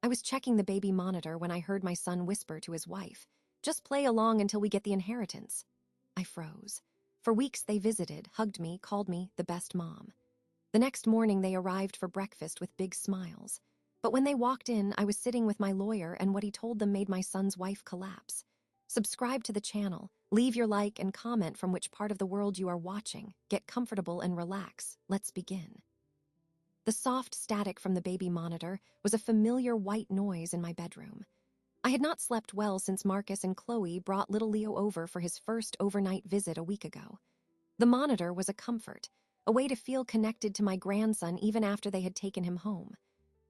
I was checking the baby monitor when I heard my son whisper to his wife, "Just play along until we get the inheritance." I froze. For weeks they visited, hugged me, called me the best mom. The next morning they arrived for breakfast with big smiles. But when they walked in, I was sitting with my lawyer, and what he told them made my son's wife collapse. Subscribe to the channel, leave your like and comment from which part of the world you are watching. Get comfortable and relax. Let's begin. The soft static from the baby monitor was a familiar white noise in my bedroom. I had not slept well since Marcus and Chloe brought little Leo over for his first overnight visit a week ago. The monitor was a comfort, a way to feel connected to my grandson even after they had taken him home.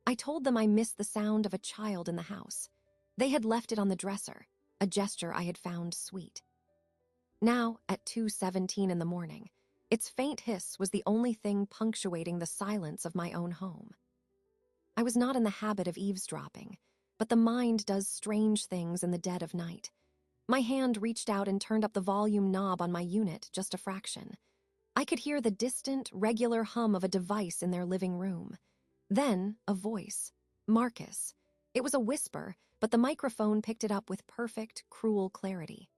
I told them I missed the sound of a child in the house. They had left it on the dresser, a gesture I had found sweet. Now, at 2:17 in the morning, its faint hiss was the only thing punctuating the silence of my own home. I was not in the habit of eavesdropping, but the mind does strange things in the dead of night. My hand reached out and turned up the volume knob on my unit just a fraction. I could hear the distant, regular hum of a device in their living room. Then, a voice. Marcus. It was a whisper, but the microphone picked it up with perfect, cruel clarity.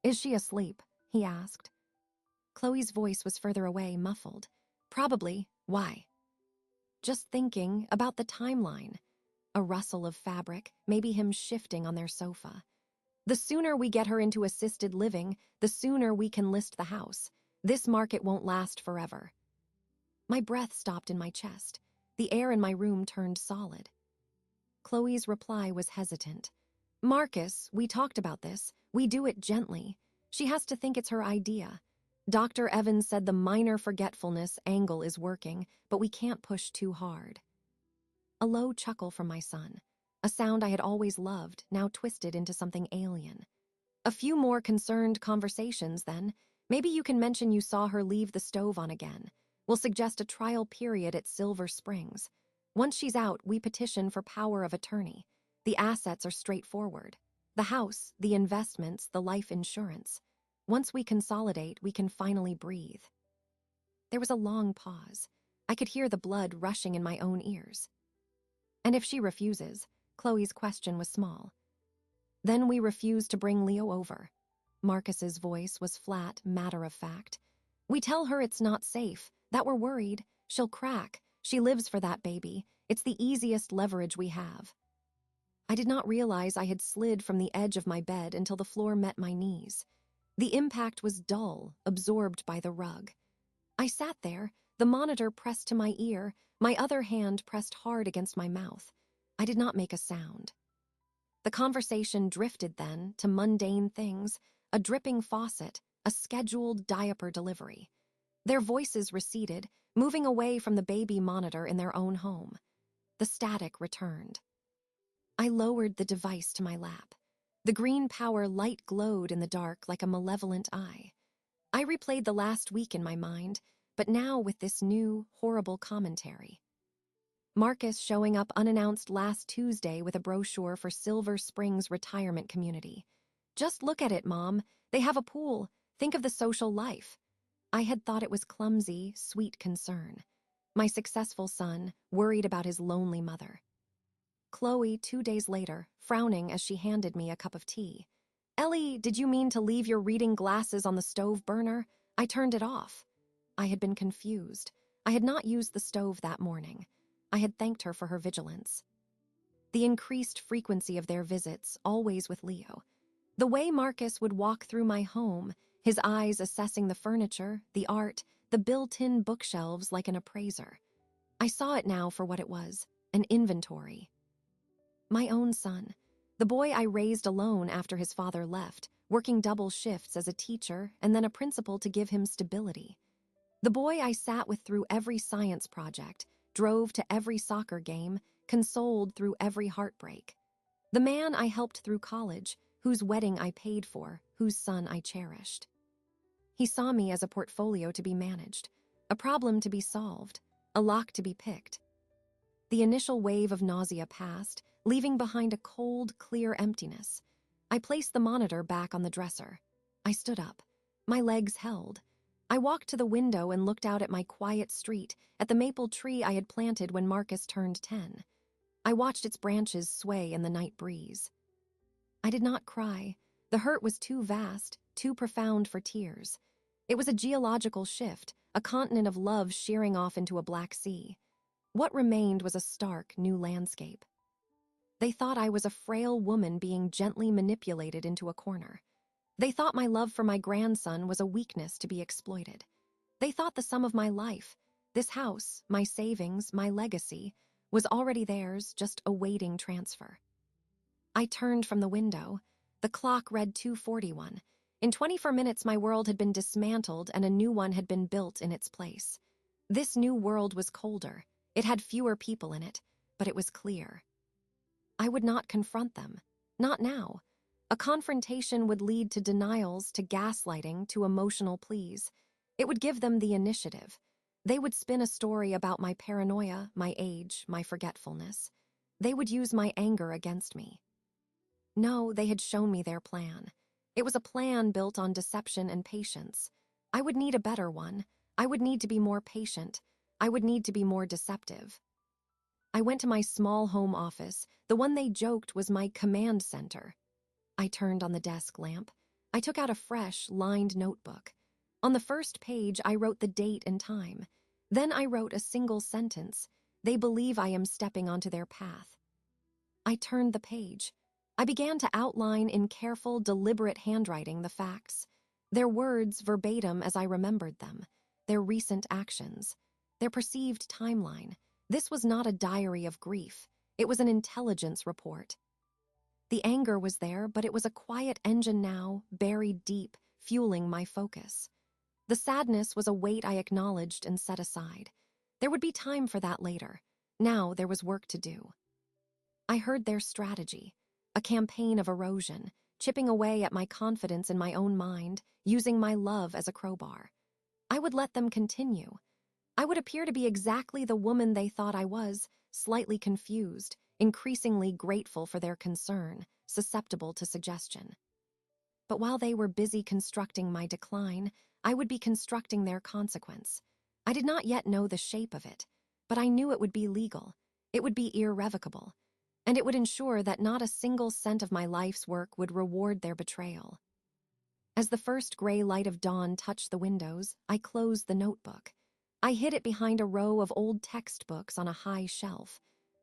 "Is she asleep?" he asked. Chloe's voice was further away, muffled. "Probably. Why?" "Just thinking about the timeline." A rustle of fabric, maybe him shifting on their sofa. "The sooner we get her into assisted living, the sooner we can list the house. This market won't last forever." My breath stopped in my chest. The air in my room turned solid. Chloe's reply was hesitant. "Marcus, we talked about this. We do it gently. She has to think it's her idea. Dr. Evans said the minor forgetfulness angle is working, but we can't push too hard." A low chuckle from my son, a sound I had always loved, now twisted into something alien. "A few more concerned conversations, then. Maybe you can mention you saw her leave the stove on again. We'll suggest a trial period at Silver Springs. Once she's out, we petition for power of attorney. The assets are straightforward. The house, the investments, the life insurance. Once we consolidate, we can finally breathe." There was a long pause. I could hear the blood rushing in my own ears. "And if she refuses?" Chloe's question was small. "Then we refuse to bring Leo over." Marcus's voice was flat, matter-of-fact. "We tell her it's not safe, that we're worried. She'll crack. She lives for that baby. It's the easiest leverage we have." I did not realize I had slid from the edge of my bed until the floor met my knees. The impact was dull, absorbed by the rug. I sat there, the monitor pressed to my ear, my other hand pressed hard against my mouth. I did not make a sound. The conversation drifted then to mundane things, a dripping faucet, a scheduled diaper delivery. Their voices receded, moving away from the baby monitor in their own home. The static returned. I lowered the device to my lap. The green power light glowed in the dark like a malevolent eye. I replayed the last week in my mind, but now with this new, horrible commentary. Marcus showing up unannounced last Tuesday with a brochure for Silver Springs retirement community. "Just look at it, Mom. They have a pool. Think of the social life." I had thought it was clumsy, sweet concern. My successful son, worried about his lonely mother. Chloe, 2 days later, frowning as she handed me a cup of tea. "Ellie, did you mean to leave your reading glasses on the stove burner? I turned it off." I had been confused. I had not used the stove that morning. I had thanked her for her vigilance. The increased frequency of their visits, always with Leo. The way Marcus would walk through my home, his eyes assessing the furniture, the art, the built-in bookshelves like an appraiser. I saw it now for what it was, an inventory. My own son, the boy I raised alone after his father left, working double shifts as a teacher and then a principal to give him stability. The boy I sat with through every science project, drove to every soccer game, consoled through every heartbreak. The man I helped through college, whose wedding I paid for, whose son I cherished. He saw me as a portfolio to be managed, a problem to be solved, a lock to be picked. The initial wave of nausea passed, leaving behind a cold, clear emptiness. I placed the monitor back on the dresser. I stood up. My legs held. I walked to the window and looked out at my quiet street, at the maple tree I had planted when Marcus turned 10. I watched its branches sway in the night breeze. I did not cry. The hurt was too vast, too profound for tears. It was a geological shift, a continent of love shearing off into a black sea. What remained was a stark, new landscape. They thought I was a frail woman being gently manipulated into a corner. They thought my love for my grandson was a weakness to be exploited. They thought the sum of my life, this house, my savings, my legacy, was already theirs, just awaiting transfer. I turned from the window. The clock read 2:41. In 24 minutes, my world had been dismantled and a new one had been built in its place. This new world was colder. It had fewer people in it, but it was clear. I would not confront them. Not now. A confrontation would lead to denials, to gaslighting, to emotional pleas. It would give them the initiative. They would spin a story about my paranoia, my age, my forgetfulness. They would use my anger against me. No, they had shown me their plan. It was a plan built on deception and patience. I would need a better one. I would need to be more patient. I would need to be more deceptive. I went to my small home office. The one they joked was my command center. I turned on the desk lamp. I took out a fresh, lined notebook. On the first page, I wrote the date and time. Then I wrote a single sentence. They believe I am stepping onto their path. I turned the page. I began to outline in careful, deliberate handwriting the facts. Their words verbatim as I remembered them. Their recent actions. Their perceived timeline. This was not a diary of grief. It was an intelligence report. The anger was there, but it was a quiet engine now, buried deep, fueling my focus. The sadness was a weight I acknowledged and set aside. There would be time for that later. Now there was work to do. I heard their strategy, a campaign of erosion, chipping away at my confidence in my own mind, using my love as a crowbar. I would let them continue. I would appear to be exactly the woman they thought I was, slightly confused, increasingly grateful for their concern, susceptible to suggestion. But while they were busy constructing my decline, I would be constructing their consequence. I did not yet know the shape of it, but I knew it would be legal. It would be irrevocable. And it would ensure that not a single cent of my life's work would reward their betrayal. As the first gray light of dawn touched the windows, I closed the notebook. I hid it behind a row of old textbooks on a high shelf.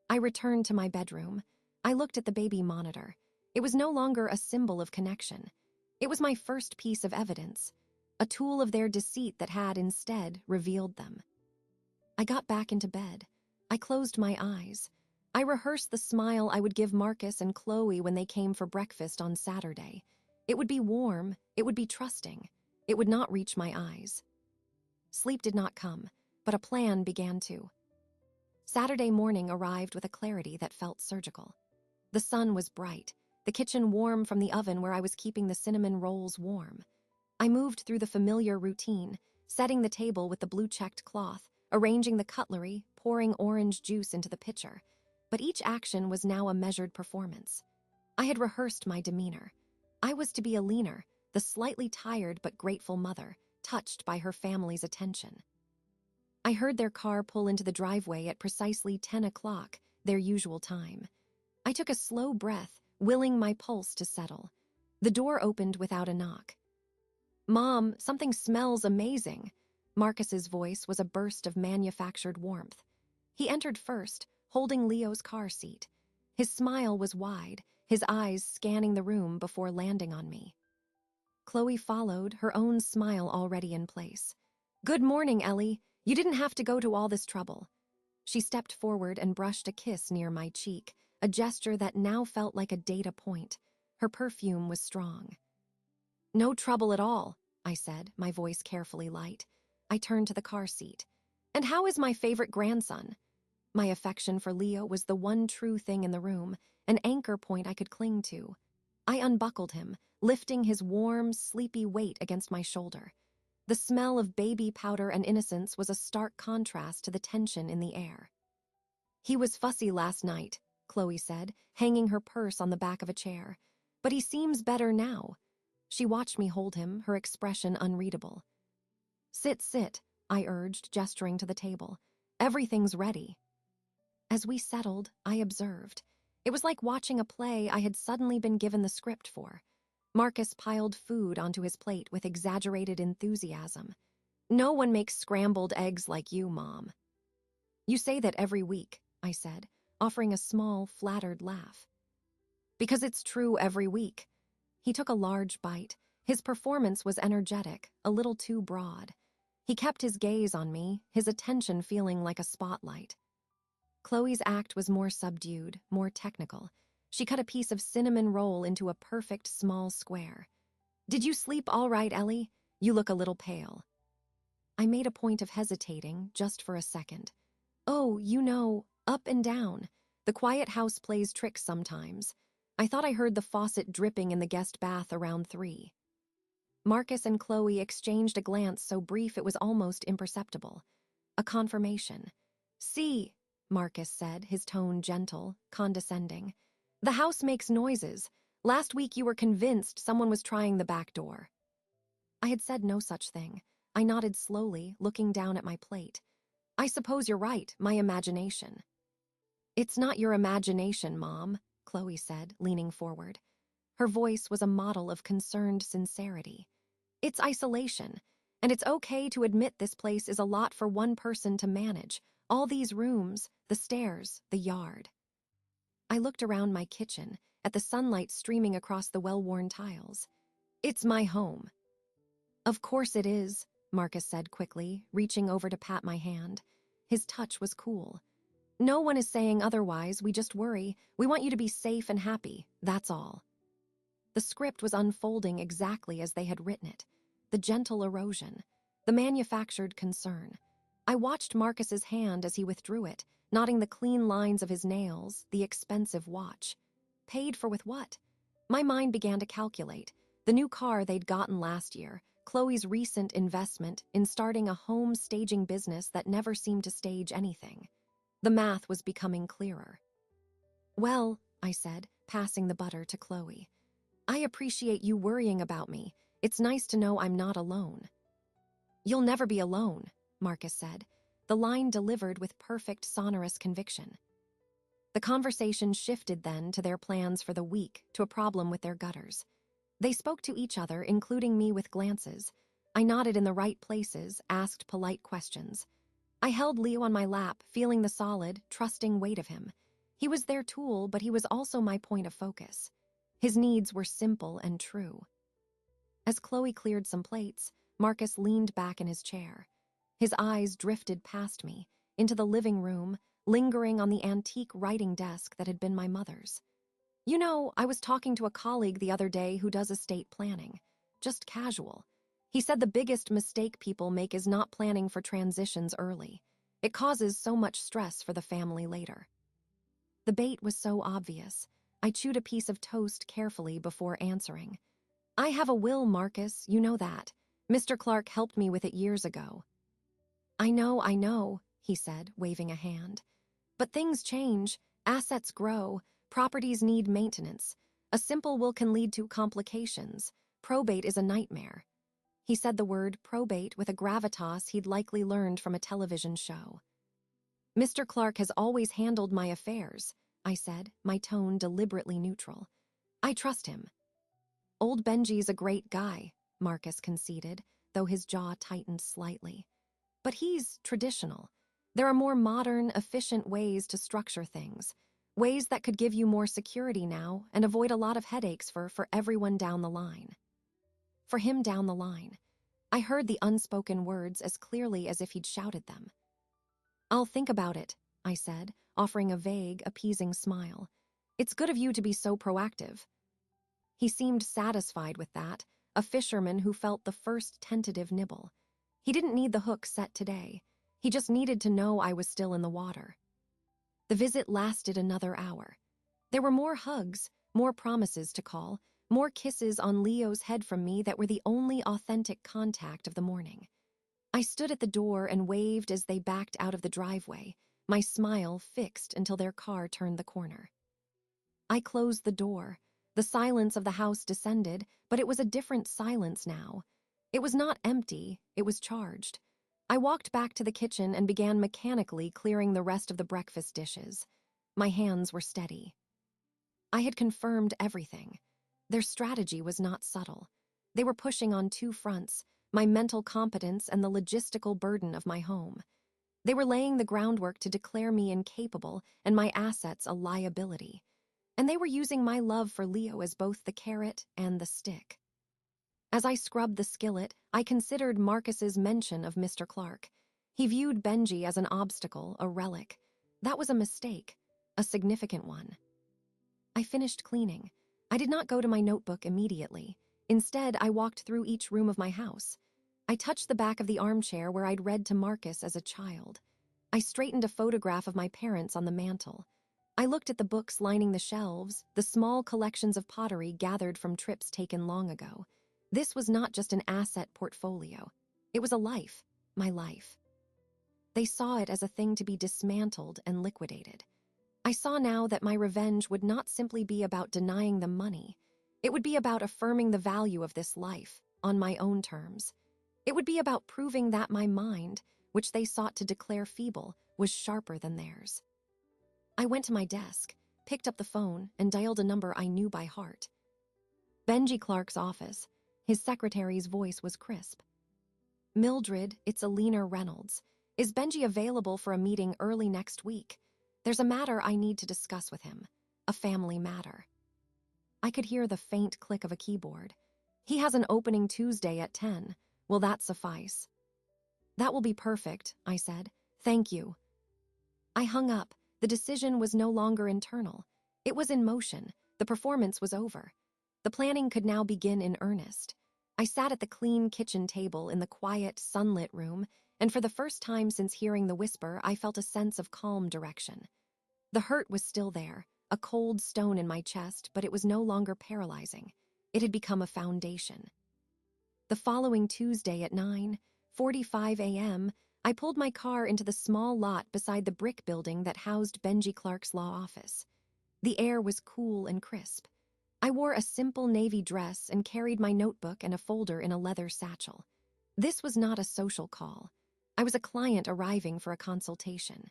I returned to my bedroom. I looked at the baby monitor. It was no longer a symbol of connection. It was my first piece of evidence, a tool of their deceit that had, instead, revealed them. I got back into bed. I closed my eyes. I rehearsed the smile I would give Marcus and Chloe when they came for breakfast on Saturday. It would be warm. It would be trusting. It would not reach my eyes. Sleep did not come, but a plan began to. Saturday morning arrived with a clarity that felt surgical. The sun was bright, the kitchen warm from the oven where I was keeping the cinnamon rolls warm. I moved through the familiar routine, setting the table with the blue-checked cloth, arranging the cutlery, pouring orange juice into the pitcher. But each action was now a measured performance. I had rehearsed my demeanor. I was to be a leaner, the slightly tired but grateful mother, touched by her family's attention. I heard their car pull into the driveway at precisely 10 o'clock, their usual time. I took a slow breath, willing my pulse to settle. The door opened without a knock. "Mom, something smells amazing." Marcus's voice was a burst of manufactured warmth. He entered first, holding Leo's car seat. His smile was wide, his eyes scanning the room before landing on me. Chloe followed, her own smile already in place. "Good morning, Ellie. You didn't have to go to all this trouble." She stepped forward and brushed a kiss near my cheek, a gesture that now felt like a data point. Her perfume was strong. "No trouble at all," I said, my voice carefully light. I turned to the car seat. "And how is my favorite grandson?" My affection for Leo was the one true thing in the room, an anchor point I could cling to. I unbuckled him, lifting his warm, sleepy weight against my shoulder. The smell of baby powder and innocence was a stark contrast to the tension in the air. "He was fussy last night," Chloe said, hanging her purse on the back of a chair. "But he seems better now." She watched me hold him, her expression unreadable. Sit, I urged, gesturing to the table. "Everything's ready." As we settled, I observed. It was like watching a play I had suddenly been given the script for. Marcus piled food onto his plate with exaggerated enthusiasm. "No one makes scrambled eggs like you, Mom." "You say that every week," I said, offering a small, flattered laugh. "Because it's true every week." He took a large bite. His performance was energetic, a little too broad. He kept his gaze on me, his attention feeling like a spotlight. Chloe's act was more subdued, more technical. She cut a piece of cinnamon roll into a perfect small square. "Did you sleep all right, Ellie? You look a little pale." I made a point of hesitating, just for a second. "Oh, up and down. The quiet house plays tricks sometimes. I thought I heard the faucet dripping in the guest bath around 3. Marcus and Chloe exchanged a glance so brief it was almost imperceptible. A confirmation. "See," Marcus said, his tone gentle, condescending. "The house makes noises. Last week you were convinced someone was trying the back door." I had said no such thing. I nodded slowly, looking down at my plate. "I suppose you're right, my imagination." "It's not your imagination, Mom," Chloe said, leaning forward. Her voice was a model of concerned sincerity. "It's isolation, and it's okay to admit this place is a lot for one person to manage. All these rooms, the stairs, the yard." I looked around my kitchen, at the sunlight streaming across the well-worn tiles. "It's my home." "Of course it is," Marcus said quickly, reaching over to pat my hand. His touch was cool. "No one is saying otherwise, we just worry. We want you to be safe and happy, that's all." The script was unfolding exactly as they had written it. The gentle erosion, the manufactured concern. I watched Marcus's hand as he withdrew it, noting the clean lines of his nails, the expensive watch. Paid for with what? My mind began to calculate. The new car they'd gotten last year, Chloe's recent investment in starting a home staging business that never seemed to stage anything. The math was becoming clearer. "Well," I said, passing the butter to Chloe, "I appreciate you worrying about me. It's nice to know I'm not alone." "You'll never be alone," Marcus said, the line delivered with perfect sonorous conviction. The conversation shifted then to their plans for the week, to a problem with their gutters. They spoke to each other, including me with glances. I nodded in the right places, asked polite questions. I held Leo on my lap, feeling the solid, trusting weight of him. He was their tool, but he was also my point of focus. His needs were simple and true. As Chloe cleared some plates, Marcus leaned back in his chair. His eyes drifted past me, into the living room, lingering on the antique writing desk that had been my mother's. I was talking to a colleague the other day who does estate planning. Just casual. He said the biggest mistake people make is not planning for transitions early. It causes so much stress for the family later. The bait was so obvious. I chewed a piece of toast carefully before answering. "I have a will, Marcus, you know that. Mr. Clark helped me with it years ago." I know," he said, waving a hand. "But things change, assets grow, properties need maintenance. A simple will can lead to complications. Probate is a nightmare." He said the word probate with a gravitas he'd likely learned from a television show. "Mr. Clark has always handled my affairs," I said, my tone deliberately neutral. "I trust him." "Old Benji's a great guy," Marcus conceded, though his jaw tightened slightly. "But he's traditional. There are more modern, efficient ways to structure things. Ways that could give you more security now and avoid a lot of headaches for everyone down the line." For him down the line. I heard the unspoken words as clearly as if he'd shouted them. "I'll think about it," I said, offering a vague, appeasing smile. "It's good of you to be so proactive." He seemed satisfied with that, a fisherman who felt the first tentative nibble. He didn't need the hook set today. He just needed to know I was still in the water. The visit lasted another hour. There were more hugs, more promises to call, more kisses on Leo's head from me that were the only authentic contact of the morning. I stood at the door and waved as they backed out of the driveway, my smile fixed until their car turned the corner. I closed the door. The silence of the house descended, but it was a different silence now. It was not empty, it was charged. I walked back to the kitchen and began mechanically clearing the rest of the breakfast dishes. My hands were steady. I had confirmed everything. Their strategy was not subtle. They were pushing on two fronts: my mental competence and the logistical burden of my home. They were laying the groundwork to declare me incapable and my assets a liability. And they were using my love for Leo as both the carrot and the stick. As I scrubbed the skillet, I considered Marcus's mention of Mr. Clark. He viewed Benji as an obstacle, a relic. That was a mistake, a significant one. I finished cleaning. I did not go to my notebook immediately. Instead, I walked through each room of my house. I touched the back of the armchair where I'd read to Marcus as a child. I straightened a photograph of my parents on the mantel. I looked at the books lining the shelves, the small collections of pottery gathered from trips taken long ago. This was not just an asset portfolio. It was a life, my life. They saw it as a thing to be dismantled and liquidated. I saw now that my revenge would not simply be about denying them money. It would be about affirming the value of this life, on my own terms. It would be about proving that my mind, which they sought to declare feeble, was sharper than theirs. I went to my desk, picked up the phone, and dialed a number I knew by heart. Benji Clark's office. His secretary's voice was crisp. "Mildred, it's Alina Reynolds. Is Benji available for a meeting early next week? There's a matter I need to discuss with him. A family matter." I could hear the faint click of a keyboard. "He has an opening Tuesday at 10. Will that suffice?" "That will be perfect," I said. "Thank you." I hung up. The decision was no longer internal. It was in motion. The performance was over. The planning could now begin in earnest. I sat at the clean kitchen table in the quiet, sunlit room, and for the first time since hearing the whisper, I felt a sense of calm direction. The hurt was still there, a cold stone in my chest, but it was no longer paralyzing. It had become a foundation. The following Tuesday at 9:45 a.m., I pulled my car into the small lot beside the brick building that housed Benji Clark's law office. The air was cool and crisp. I wore a simple navy dress and carried my notebook and a folder in a leather satchel. This was not a social call. I was a client arriving for a consultation.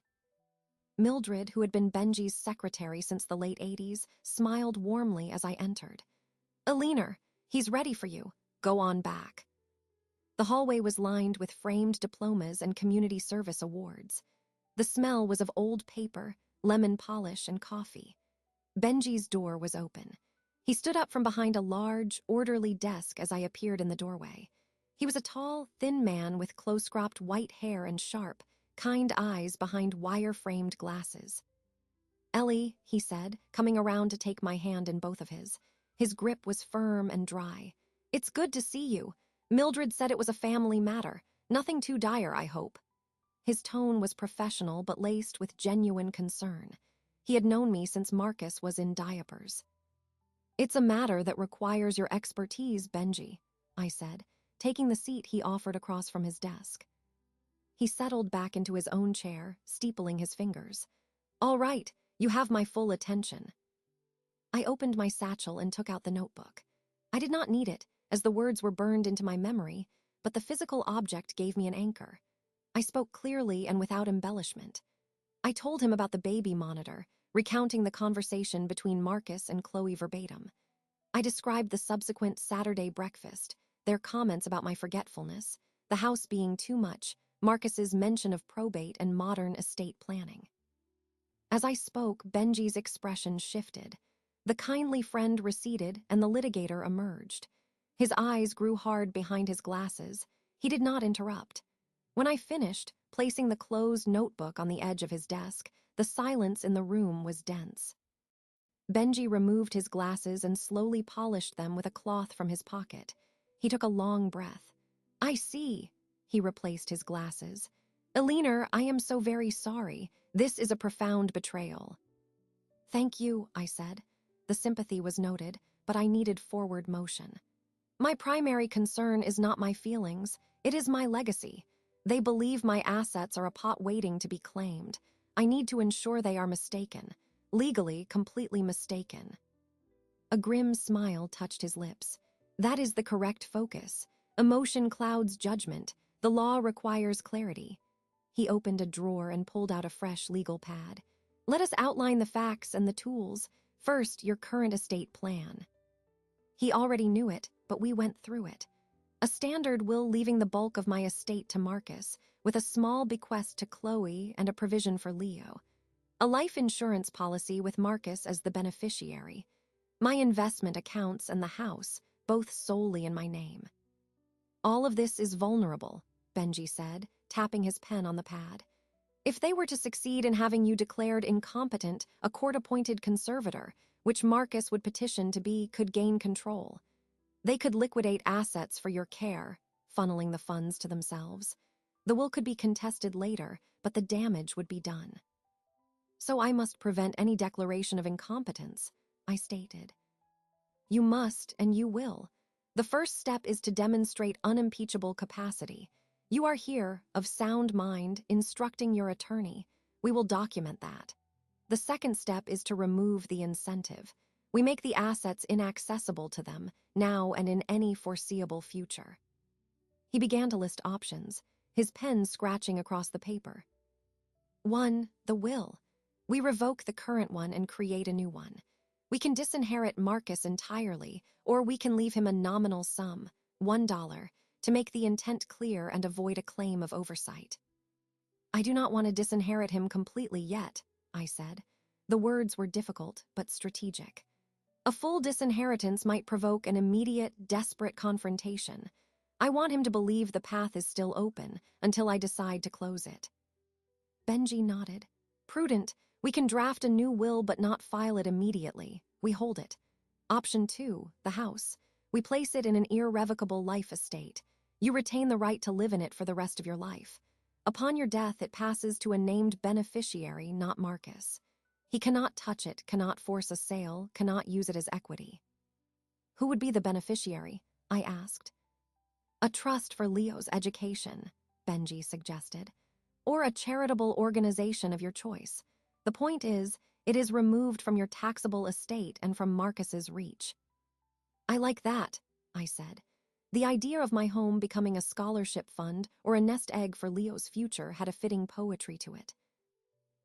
Mildred, who had been Benji's secretary since the late 80s, smiled warmly as I entered. "Alina, he's ready for you. Go on back." The hallway was lined with framed diplomas and community service awards. The smell was of old paper, lemon polish, and coffee. Benji's door was open. He stood up from behind a large, orderly desk as I appeared in the doorway. He was a tall, thin man with close-cropped white hair and sharp, kind eyes behind wire-framed glasses. "Ellie," he said, coming around to take my hand in both of his. His grip was firm and dry. "It's good to see you. Mildred said it was a family matter. Nothing too dire, I hope." His tone was professional but laced with genuine concern. He had known me since Marcus was in diapers. "It's a matter that requires your expertise, Benji," I said, taking the seat he offered across from his desk. He settled back into his own chair, steepling his fingers. "All right, you have my full attention." I opened my satchel and took out the notebook. I did not need it, as the words were burned into my memory, but the physical object gave me an anchor. I spoke clearly and without embellishment. I told him about the baby monitor, recounting the conversation between Marcus and Chloe verbatim. I described the subsequent Saturday breakfast, their comments about my forgetfulness, the house being too much, Marcus's mention of probate and modern estate planning. As I spoke, Benji's expression shifted. The kindly friend receded and the litigator emerged. His eyes grew hard behind his glasses. He did not interrupt. When I finished, placing the closed notebook on the edge of his desk, the silence in the room was dense. Benji removed his glasses and slowly polished them with a cloth from his pocket. He took a long breath. "I see." He replaced his glasses. "Alina, I am so very sorry. This is a profound betrayal." "Thank you," I said. The sympathy was noted, but I needed forward motion. "My primary concern is not my feelings. It is my legacy. They believe my assets are a pot waiting to be claimed. I need to ensure they are mistaken. Legally, completely mistaken." A grim smile touched his lips. "That is the correct focus. Emotion clouds judgment. The law requires clarity. He opened a drawer and pulled out a fresh legal pad. Let us outline the facts and the tools. First, your current estate plan. He already knew it, but we went through it. A standard will leaving the bulk of my estate to Marcus, with a small bequest to Chloe and a provision for Leo. A life insurance policy with Marcus as the beneficiary. My investment accounts and the house, both solely in my name. All of this is vulnerable, Benji said, tapping his pen on the pad. If they were to succeed in having you declared incompetent, a court-appointed conservator, which Marcus would petition to be, could gain control. They could liquidate assets for your care, funneling the funds to themselves. The will could be contested later, but the damage would be done. So I must prevent any declaration of incompetence, I stated. You must, and you will. The first step is to demonstrate unimpeachable capacity. You are here, of sound mind, instructing your attorney. We will document that. The second step is to remove the incentive. We make the assets inaccessible to them, now and in any foreseeable future. He began to list options, his pen scratching across the paper. 1. The will. We revoke the current one and create a new one. We can disinherit Marcus entirely, or we can leave him a nominal sum, $1, to make the intent clear and avoid a claim of oversight. I do not want to disinherit him completely yet, I said. The words were difficult, but strategic. A full disinheritance might provoke an immediate, desperate confrontation. I want him to believe the path is still open until I decide to close it. Benji nodded. Prudent. We can draft a new will but not file it immediately. We hold it. Option 2, the house. We place it in an irrevocable life estate. You retain the right to live in it for the rest of your life. Upon your death, it passes to a named beneficiary, not Marcus. He cannot touch it, cannot force a sale, cannot use it as equity. Who would be the beneficiary? I asked. A trust for Leo's education, Benji suggested. Or a charitable organization of your choice. The point is, it is removed from your taxable estate and from Marcus's reach. I like that, I said. The idea of my home becoming a scholarship fund or a nest egg for Leo's future had a fitting poetry to it.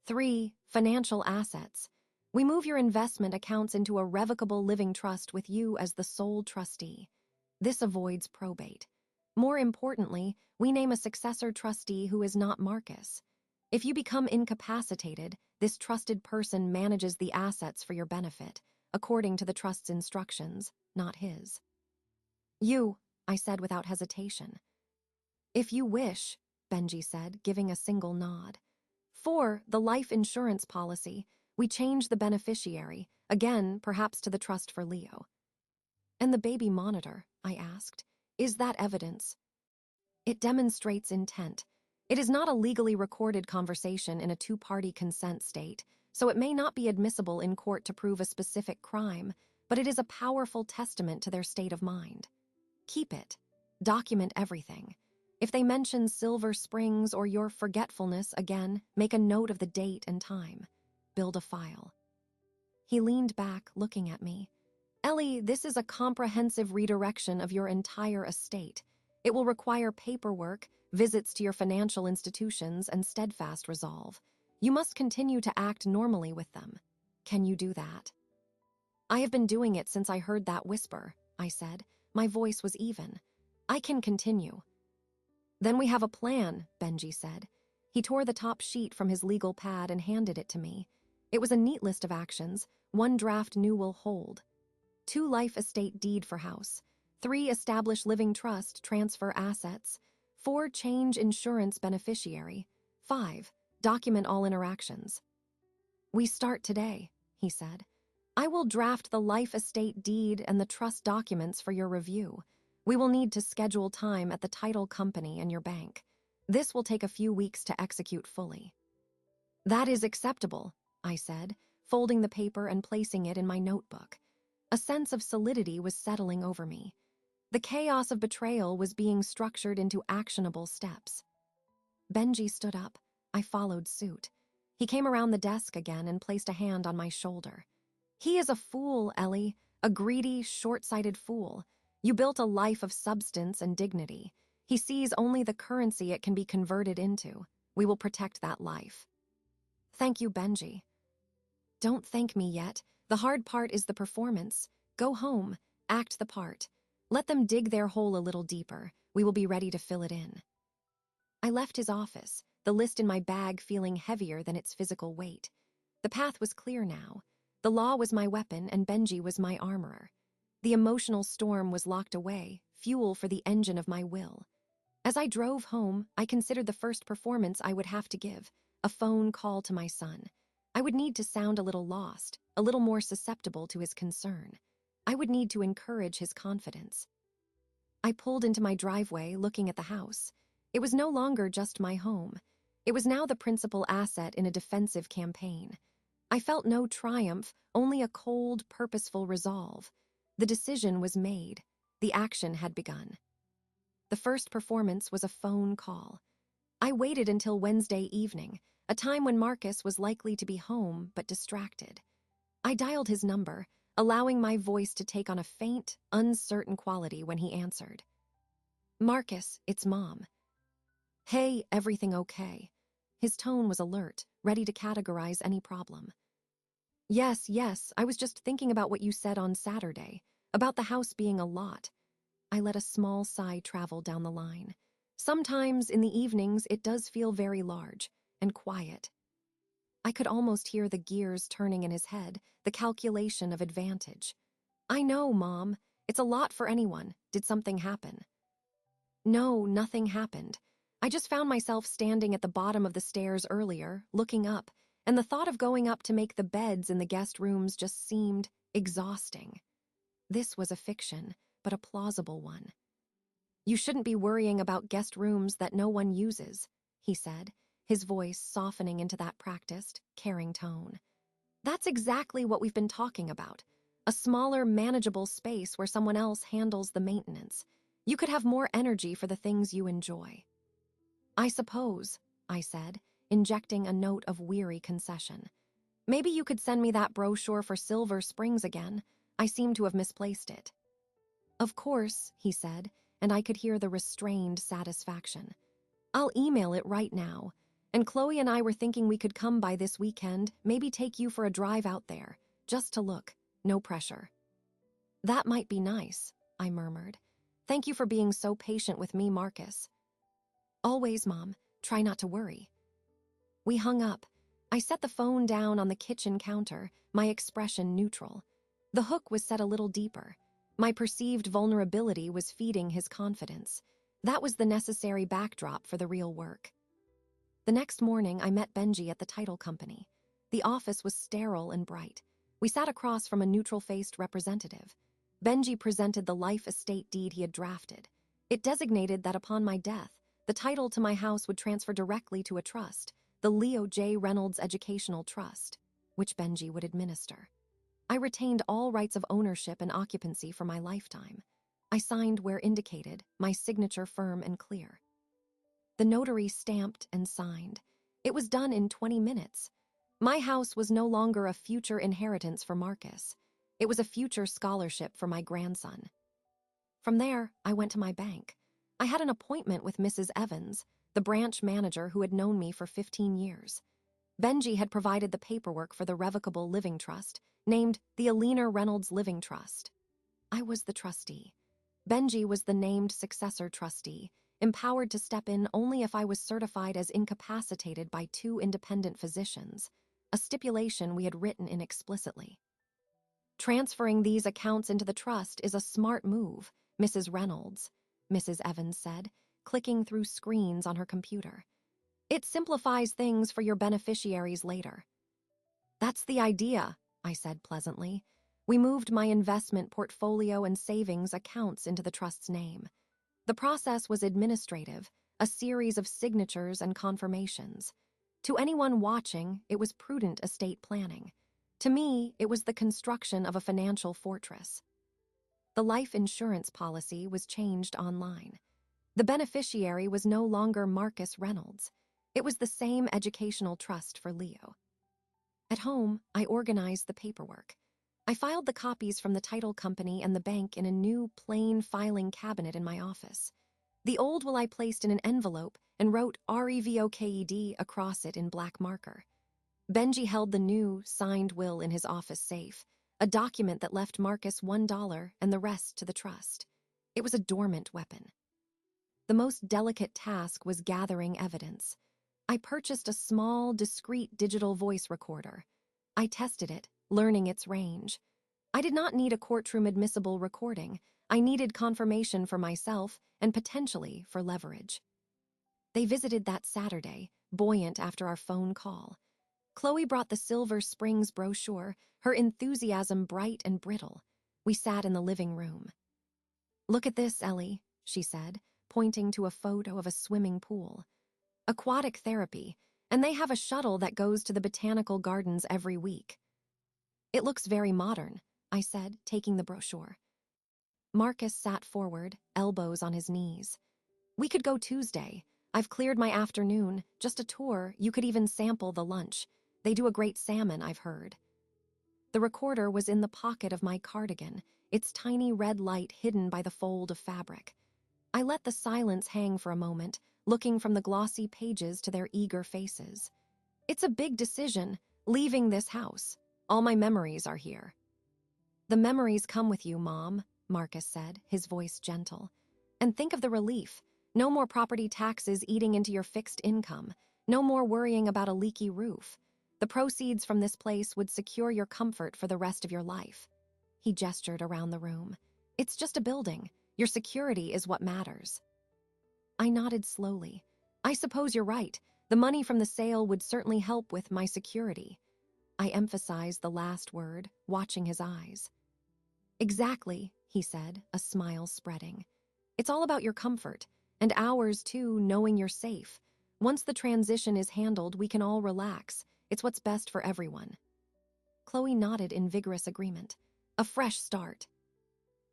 3. Financial assets. We move your investment accounts into a revocable living trust with you as the sole trustee. This avoids probate. More importantly, we name a successor trustee who is not Marcus. If you become incapacitated, this trusted person manages the assets for your benefit, according to the trust's instructions, not his. You, I said without hesitation. If you wish, Benji said, giving a single nod. 4. The life insurance policy. We change the beneficiary, again, perhaps to the trust for Leo. And the baby monitor, I asked. Is that evidence? It demonstrates intent. It is not a legally recorded conversation in a two-party consent state, so it may not be admissible in court to prove a specific crime, but it is a powerful testament to their state of mind. Keep it. Document everything. If they mention Silver Springs or your forgetfulness again, make a note of the date and time. Build a file. He leaned back, looking at me. Ellie, this is a comprehensive redirection of your entire estate. It will require paperwork, visits to your financial institutions, and steadfast resolve. You must continue to act normally with them. Can you do that? I have been doing it since I heard that whisper, I said. My voice was even. I can continue. Then we have a plan, Benji said. He tore the top sheet from his legal pad and handed it to me. It was a neat list of actions. 1 draft new will hold. 2 life estate deed for house. 3 establish living trust, transfer assets. 4 change insurance beneficiary. 5 document all interactions. We start today, he said. I will draft the life estate deed and the trust documents for your review. We will need to schedule time at the title company and your bank. This will take a few weeks to execute fully. That is acceptable, I said, folding the paper and placing it in my notebook. A sense of solidity was settling over me. The chaos of betrayal was being structured into actionable steps. Benji stood up. I followed suit. He came around the desk again and placed a hand on my shoulder. He is a fool, Ellie, a greedy, short-sighted fool. You built a life of substance and dignity. He sees only the currency it can be converted into. We will protect that life. Thank you, Benji. Don't thank me yet. The hard part is the performance. Go home, act the part. Let them dig their hole a little deeper. We will be ready to fill it in. I left his office, the list in my bag feeling heavier than its physical weight. The path was clear now. The law was my weapon and Benji was my armorer. The emotional storm was locked away, fuel for the engine of my will. As I drove home, I considered the first performance I would have to give, a phone call to my son. I would need to sound a little lost, a little more susceptible to his concern. I would need to encourage his confidence. I pulled into my driveway, looking at the house. It was no longer just my home. It was now the principal asset in a defensive campaign. I felt no triumph, only a cold, purposeful resolve. The decision was made. The action had begun. The first performance was a phone call. I waited until Wednesday evening, a time when Marcus was likely to be home but distracted. I dialed his number, allowing my voice to take on a faint, uncertain quality when he answered. Marcus, it's Mom. Hey, everything okay? His tone was alert, ready to categorize any problem. Yes, I was just thinking about what you said on Saturday, about the house being a lot. I let a small sigh travel down the line. Sometimes, in the evenings, it does feel very large and quiet. I could almost hear the gears turning in his head, the calculation of advantage. I know, Mom. It's a lot for anyone. Did something happen? No, nothing happened. I just found myself standing at the bottom of the stairs earlier, looking up, and the thought of going up to make the beds in the guest rooms just seemed exhausting. This was a fiction, but a plausible one. You shouldn't be worrying about guest rooms that no one uses, he said, his voice softening into that practiced, caring tone. That's exactly what we've been talking about. A smaller, manageable space where someone else handles the maintenance. You could have more energy for the things you enjoy. I suppose, I said, injecting a note of weary concession. Maybe you could send me that brochure for Silver Springs again. I seem to have misplaced it. Of course, he said, and I could hear the restrained satisfaction. I'll email it right now. And Chloe and I were thinking we could come by this weekend, maybe take you for a drive out there, just to look, no pressure. That might be nice, I murmured. Thank you for being so patient with me, Marcus. Always, Mom. Try not to worry. We hung up. I set the phone down on the kitchen counter, my expression neutral. The hook was set a little deeper. My perceived vulnerability was feeding his confidence. That was the necessary backdrop for the real work. The next morning, I met Benji at the title company. The office was sterile and bright. We sat across from a neutral-faced representative. Benji presented the life estate deed he had drafted. It designated that upon my death, the title to my house would transfer directly to a trust, the Leo J. Reynolds Educational Trust, which Benji would administer. I retained all rights of ownership and occupancy for my lifetime. I signed where indicated, my signature firm and clear. The notary stamped and signed. It was done in 20 minutes. My house was no longer a future inheritance for Marcus. It was a future scholarship for my grandson. From there, I went to my bank. I had an appointment with Mrs. Evans, the branch manager who had known me for 15 years. Benji had provided the paperwork for the revocable living trust, named the Alina Reynolds Living Trust. I was the trustee. Benji was the named successor trustee, empowered to step in only if I was certified as incapacitated by 2 independent physicians, a stipulation we had written in explicitly. Transferring these accounts into the trust is a smart move, Mrs. Reynolds, Mrs. Evans said, clicking through screens on her computer. It simplifies things for your beneficiaries later. That's the idea, I said pleasantly. We moved my investment portfolio and savings accounts into the trust's name. The process was administrative, a series of signatures and confirmations. To anyone watching, it was prudent estate planning. To me, it was the construction of a financial fortress. The life insurance policy was changed online. The beneficiary was no longer Marcus Reynolds. It was the same educational trust for Leo. At home, I organized the paperwork. I filed the copies from the title company and the bank in a new, plain filing cabinet in my office. The old will I placed in an envelope and wrote REVOKED across it in black marker. Benji held the new, signed will in his office safe, a document that left Marcus $1 and the rest to the trust. It was a dormant weapon. The most delicate task was gathering evidence. I purchased a small, discreet digital voice recorder. I tested it, learning its range. I did not need a courtroom admissible recording. I needed confirmation for myself and potentially for leverage. They visited that Saturday, buoyant after our phone call. Chloe brought the Silver Springs brochure, her enthusiasm bright and brittle. We sat in the living room. "Look at this, Ellie," she said, pointing to a photo of a swimming pool. "Aquatic therapy, and they have a shuttle that goes to the botanical gardens every week." "It looks very modern," I said, taking the brochure. Marcus sat forward, elbows on his knees. "We could go Tuesday. I've cleared my afternoon, just a tour. You could even sample the lunch. They do a great salmon, I've heard." The recorder was in the pocket of my cardigan, its tiny red light hidden by the fold of fabric. I let the silence hang for a moment, looking from the glossy pages to their eager faces. "It's a big decision, leaving this house. All my memories are here." "The memories come with you, Mom," Marcus said, his voice gentle. "And think of the relief. No more property taxes eating into your fixed income. No more worrying about a leaky roof. The proceeds from this place would secure your comfort for the rest of your life." He gestured around the room. "It's just a building. Your security is what matters." I nodded slowly. "I suppose you're right. The money from the sale would certainly help with my security." I emphasized the last word, watching his eyes. "Exactly," he said, a smile spreading. "It's all about your comfort, and ours too, knowing you're safe. Once the transition is handled, we can all relax. It's what's best for everyone." Chloe nodded in vigorous agreement. "A fresh start."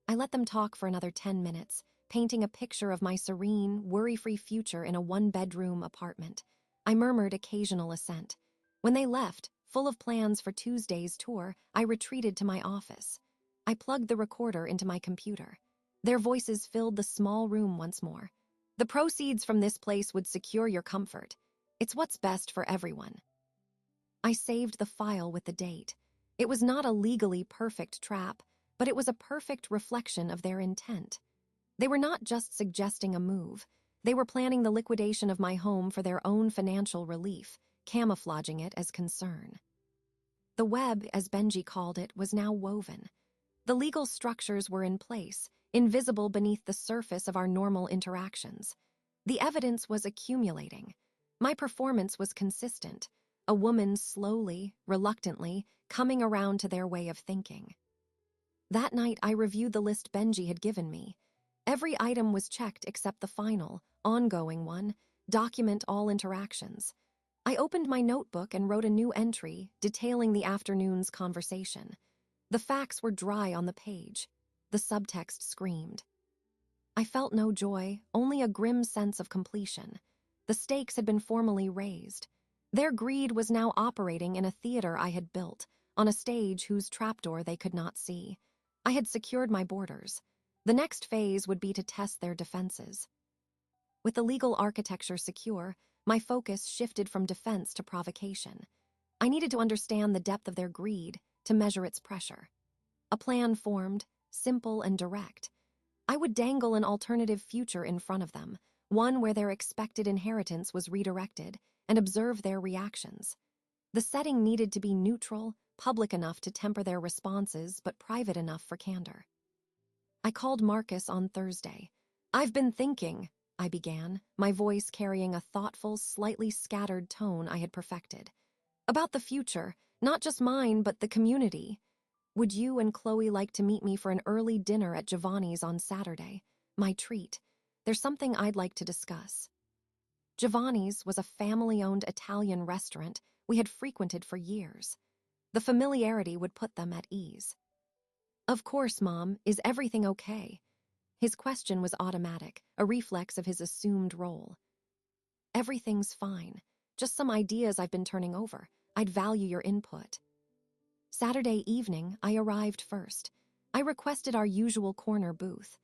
I let them talk for another 10 minutes, painting a picture of my serene, worry-free future in a one-bedroom apartment. I murmured occasional assent. When they left, full of plans for Tuesday's tour, I retreated to my office. I plugged the recorder into my computer. Their voices filled the small room once more. "The proceeds from this place would secure your comfort. It's what's best for everyone." I saved the file with the date. It was not a legally perfect trap, but it was a perfect reflection of their intent. They were not just suggesting a move. They were planning the liquidation of my home for their own financial relief, camouflaging it as concern. The web, as Benji called it, was now woven. The legal structures were in place, invisible beneath the surface of our normal interactions. The evidence was accumulating. My performance was consistent, a woman slowly, reluctantly, coming around to their way of thinking. That night, I reviewed the list Benji had given me. Every item was checked except the final, ongoing one, document all interactions. I opened my notebook and wrote a new entry detailing the afternoon's conversation. The facts were dry on the page. The subtext screamed. I felt no joy, only a grim sense of completion. The stakes had been formally raised. Their greed was now operating in a theater I had built, on a stage whose trapdoor they could not see. I had secured my borders. The next phase would be to test their defenses. With the legal architecture secure, my focus shifted from defense to provocation. I needed to understand the depth of their greed, to measure its pressure. A plan formed, simple and direct. I would dangle an alternative future in front of them, one where their expected inheritance was redirected, and observe their reactions. The setting needed to be neutral, public enough to temper their responses, but private enough for candor. I called Marcus on Thursday. "I've been thinking," I began, my voice carrying a thoughtful, slightly scattered tone I had perfected. "About the future, not just mine, but the community. Would you and Chloe like to meet me for an early dinner at Giovanni's on Saturday? My treat. There's something I'd like to discuss." Giovanni's was a family-owned Italian restaurant we had frequented for years. The familiarity would put them at ease. "Of course, Mom. Is everything okay?" His question was automatic, a reflex of his assumed role. "Everything's fine. Just some ideas I've been turning over. I'd value your input." Saturday evening, I arrived first. I requested our usual corner booth.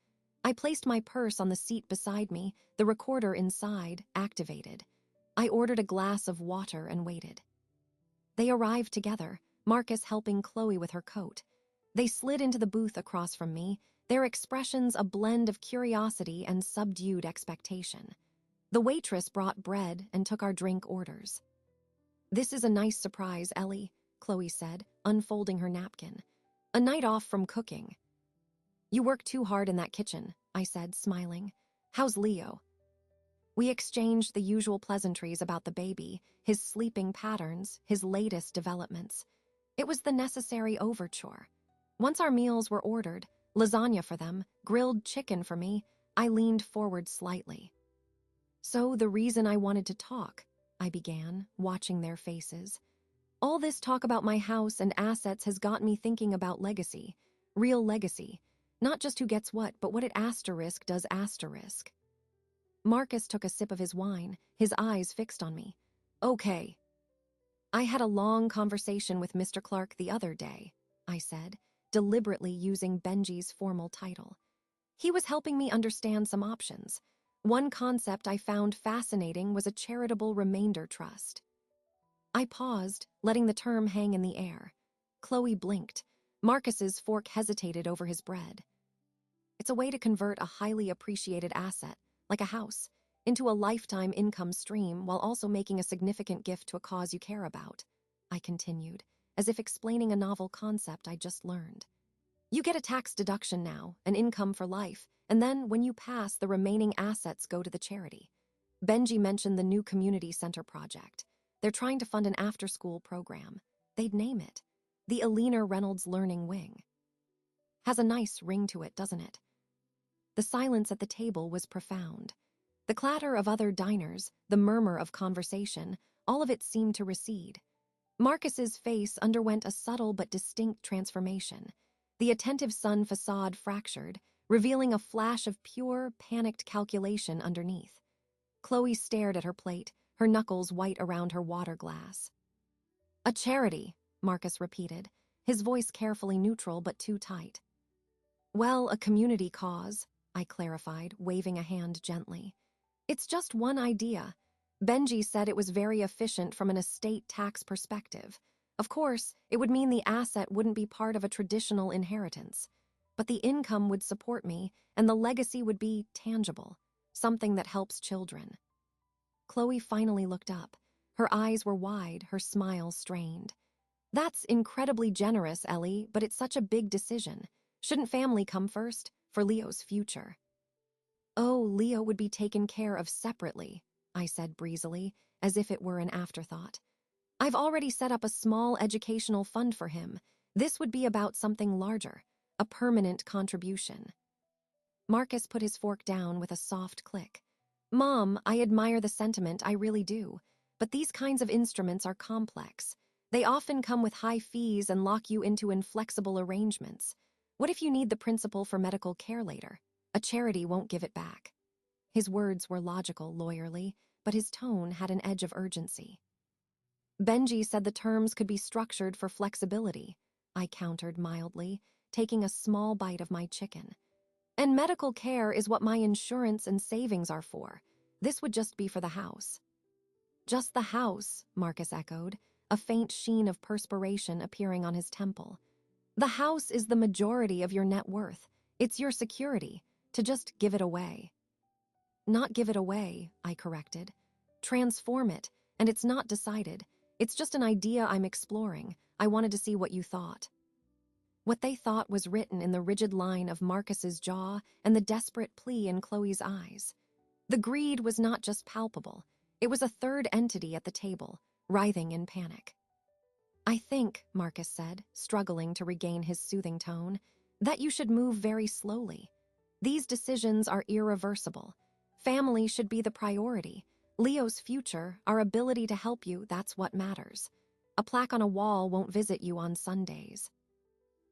I placed my purse on the seat beside me, the recorder inside activated. I ordered a glass of water and waited. They arrived together, Marcus helping Chloe with her coat. They slid into the booth across from me, their expressions a blend of curiosity and subdued expectation. The waitress brought bread and took our drink orders. "This is a nice surprise, Ellie," Chloe said, unfolding her napkin. "A night off from cooking." "You work too hard in that kitchen," I said, smiling. "How's Leo?" We exchanged the usual pleasantries about the baby, his sleeping patterns, his latest developments. It was the necessary overture. Once our meals were ordered, lasagna for them, grilled chicken for me, I leaned forward slightly. "So the reason I wanted to talk," I began, watching their faces. "All this talk about my house and assets has got me thinking about legacy. Real legacy. Not just who gets what, but what it does asterisk." Marcus took a sip of his wine, his eyes fixed on me. "Okay." "I had a long conversation with Mr. Clark the other day," I said, deliberately using Benji's formal title. "He was helping me understand some options. One concept I found fascinating was a charitable remainder trust." I paused, letting the term hang in the air. Chloe blinked. Marcus's fork hesitated over his bread. "It's a way to convert a highly appreciated asset, like a house, into a lifetime income stream while also making a significant gift to a cause you care about," I continued, as if explaining a novel concept I just learned. "You get a tax deduction now, an income for life, and then when you pass, the remaining assets go to the charity." Benji mentioned the new community center project. They're trying to fund an after-school program. They'd name it the Alina Reynolds Learning Wing. Has a nice ring to it, doesn't it? The silence at the table was profound. The clatter of other diners, the murmur of conversation, all of it seemed to recede. Marcus's face underwent a subtle but distinct transformation. The attentive sun facade fractured, revealing a flash of pure, panicked calculation underneath. Chloe stared at her plate, her knuckles white around her water glass. "A charity," Marcus repeated, his voice carefully neutral but too tight. "Well, a community cause," I clarified, waving a hand gently. "It's just one idea. Benji said it was very efficient from an estate tax perspective. Of course, it would mean the asset wouldn't be part of a traditional inheritance. But the income would support me, and the legacy would be tangible, something that helps children." Chloe finally looked up. Her eyes were wide, her smile strained. "That's incredibly generous, Ellie, but it's such a big decision. Shouldn't family come first, for Leo's future?" "Oh, Leo would be taken care of separately," I said breezily, as if it were an afterthought. "I've already set up a small educational fund for him. This would be about something larger, a permanent contribution." Marcus put his fork down with a soft click. "Mom, I admire the sentiment, I really do. But these kinds of instruments are complex. They often come with high fees and lock you into inflexible arrangements. What if you need the principal for medical care later? A charity won't give it back." His words were logical, lawyerly, but his tone had an edge of urgency. "Benji said the terms could be structured for flexibility," I countered mildly, taking a small bite of my chicken. "And medical care is what my insurance and savings are for. This would just be for the house." "Just the house," Marcus echoed, a faint sheen of perspiration appearing on his temple. "The house is the majority of your net worth. It's your security. To just give it away." "Not give it away," I corrected. "Transform it, and it's not decided. It's just an idea I'm exploring. I wanted to see what you thought." What they thought was written in the rigid line of Marcus's jaw and the desperate plea in Chloe's eyes. The greed was not just palpable. It was a third entity at the table, writhing in panic. "I think," Marcus said, struggling to regain his soothing tone, "that you should move very slowly. These decisions are irreversible. Family should be the priority. Leo's future, our ability to help you, that's what matters. A plaque on a wall won't visit you on Sundays."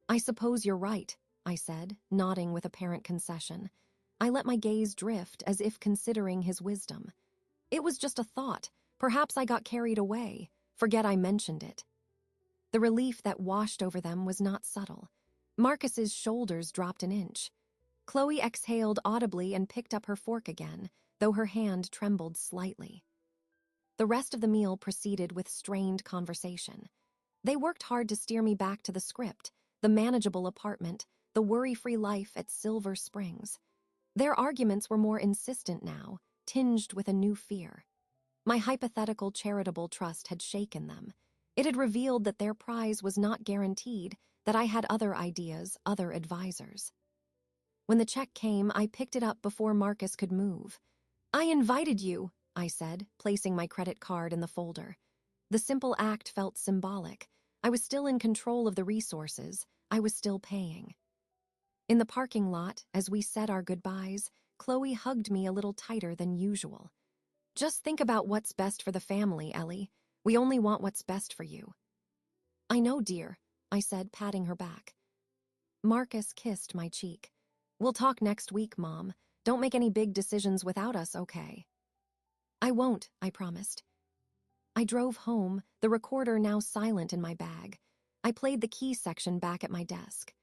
"I suppose you're right," I said, nodding with apparent concession. I let my gaze drift as if considering his wisdom. "It was just a thought. Perhaps I got carried away. Forget I mentioned it." The relief that washed over them was not subtle. Marcus's shoulders dropped an inch. Chloe exhaled audibly and picked up her fork again, though her hand trembled slightly. The rest of the meal proceeded with strained conversation. They worked hard to steer me back to the script, the manageable apartment, the worry-free life at Silver Springs. Their arguments were more insistent now, tinged with a new fear. My hypothetical charitable trust had shaken them. It had revealed that their prize was not guaranteed, that I had other ideas, other advisors. When the check came, I picked it up before Marcus could move. "I invited you," I said, placing my credit card in the folder. The simple act felt symbolic. I was still in control of the resources. I was still paying. In the parking lot, as we said our goodbyes, Chloe hugged me a little tighter than usual. "Just think about what's best for the family, Ellie. We only want what's best for you." "I know, dear," I said, patting her back. Marcus kissed my cheek. "We'll talk next week, Mom. Don't make any big decisions without us, okay?" "I won't," I promised. I drove home, the recorder now silent in my bag. I played the key section back at my desk.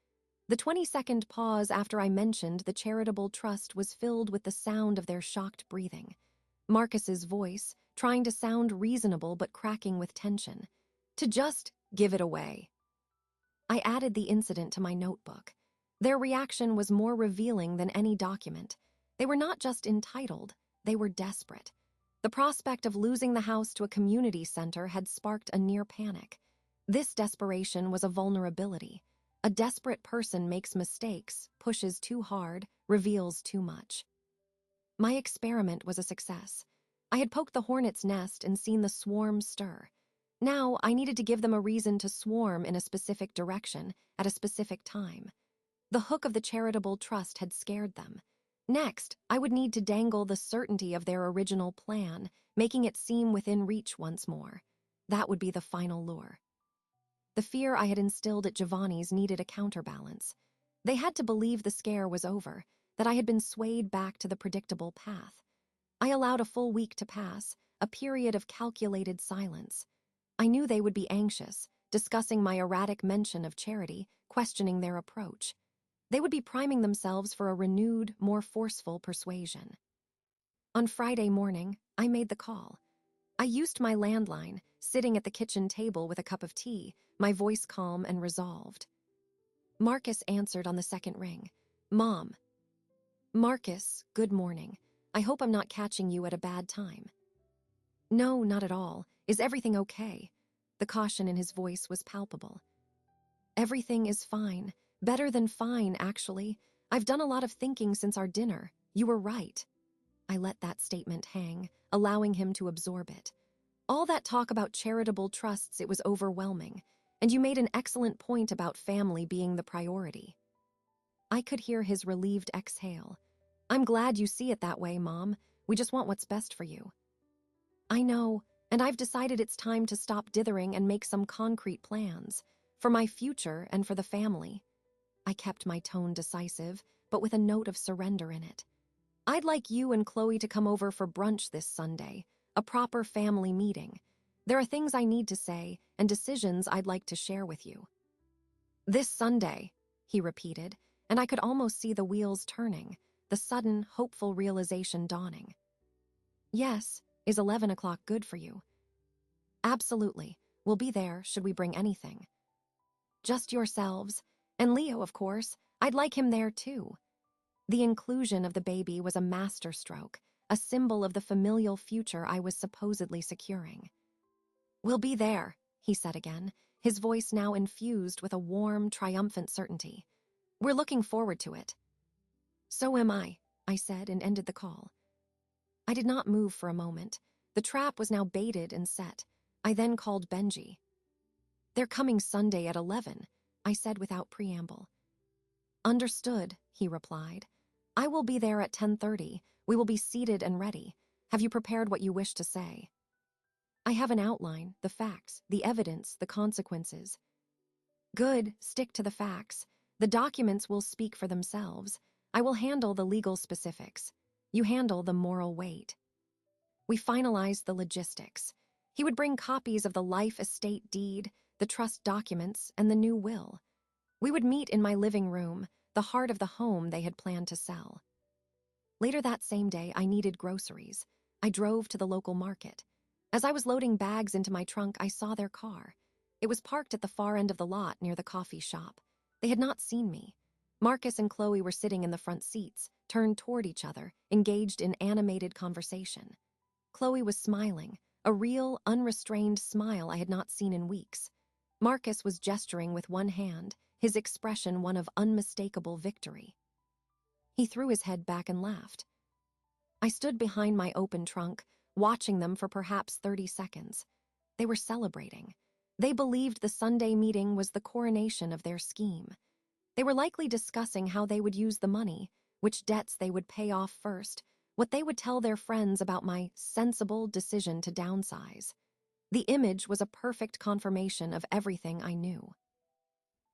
The 20-second pause after I mentioned the charitable trust was filled with the sound of their shocked breathing. Marcus's voice, trying to sound reasonable but cracking with tension. To just give it away. I added the incident to my notebook. Their reaction was more revealing than any document. They were not just entitled, they were desperate. The prospect of losing the house to a community center had sparked a near panic. This desperation was a vulnerability. A desperate person makes mistakes, pushes too hard, reveals too much. My experiment was a success. I had poked the hornet's nest and seen the swarm stir. Now I needed to give them a reason to swarm in a specific direction, at a specific time. The hook of the charitable trust had scared them. Next, I would need to dangle the certainty of their original plan, making it seem within reach once more. That would be the final lure. The fear I had instilled at Giovanni's needed a counterbalance. They had to believe the scare was over, that I had been swayed back to the predictable path. I allowed a full week to pass, a period of calculated silence. I knew they would be anxious, discussing my erratic mention of charity, questioning their approach. They would be priming themselves for a renewed, more forceful persuasion. On Friday morning, I made the call. I used my landline, sitting at the kitchen table with a cup of tea, my voice calm and resolved. Marcus answered on the second ring. "Mom." "Marcus, good morning. I hope I'm not catching you at a bad time." "No, not at all. Is everything okay?" The caution in his voice was palpable. "Everything is fine. Better than fine, actually. I've done a lot of thinking since our dinner. You were right." I let that statement hang, allowing him to absorb it. "All that talk about charitable trusts, it was overwhelming. And you made an excellent point about family being the priority." I could hear his relieved exhale. "I'm glad you see it that way, Mom. We just want what's best for you." "I know, and I've decided it's time to stop dithering and make some concrete plans. For my future and for the family." I kept my tone decisive, but with a note of surrender in it. "I'd like you and Chloe to come over for brunch this Sunday, a proper family meeting. There are things I need to say and decisions I'd like to share with you." "This Sunday," he repeated, and I could almost see the wheels turning, the sudden, hopeful realization dawning. "Yes, is 11 o'clock good for you?" "Absolutely. We'll be there, should we bring anything." "Just yourselves. And Leo, of course. I'd like him there, too." The inclusion of the baby was a masterstroke, a symbol of the familial future I was supposedly securing. "We'll be there," he said again, his voice now infused with a warm, triumphant certainty. "We're looking forward to it." "So am I," said and ended the call. I did not move for a moment. The trap was now baited and set. I then called Benji. "They're coming Sunday at 11, I said without preamble. "Understood," he replied. "I will be there at 10:30. We will be seated and ready. Have you prepared what you wish to say?" "I have an outline, the facts, the evidence, the consequences." "Good, stick to the facts. The documents will speak for themselves. I will handle the legal specifics. You handle the moral weight." We finalized the logistics. He would bring copies of the life estate deed, the trust documents, and the new will. We would meet in my living room, the heart of the home they had planned to sell. Later that same day, I needed groceries. I drove to the local market. As I was loading bags into my trunk, I saw their car. It was parked at the far end of the lot near the coffee shop. They had not seen me. Marcus and Chloe were sitting in the front seats, turned toward each other, engaged in animated conversation. Chloe was smiling, a real, unrestrained smile I had not seen in weeks. Marcus was gesturing with one hand, his expression one of unmistakable victory. He threw his head back and laughed. I stood behind my open trunk, watching them for perhaps 30 seconds. They were celebrating. They believed the Sunday meeting was the coronation of their scheme. They were likely discussing how they would use the money, which debts they would pay off first, what they would tell their friends about my sensible decision to downsize. The image was a perfect confirmation of everything I knew.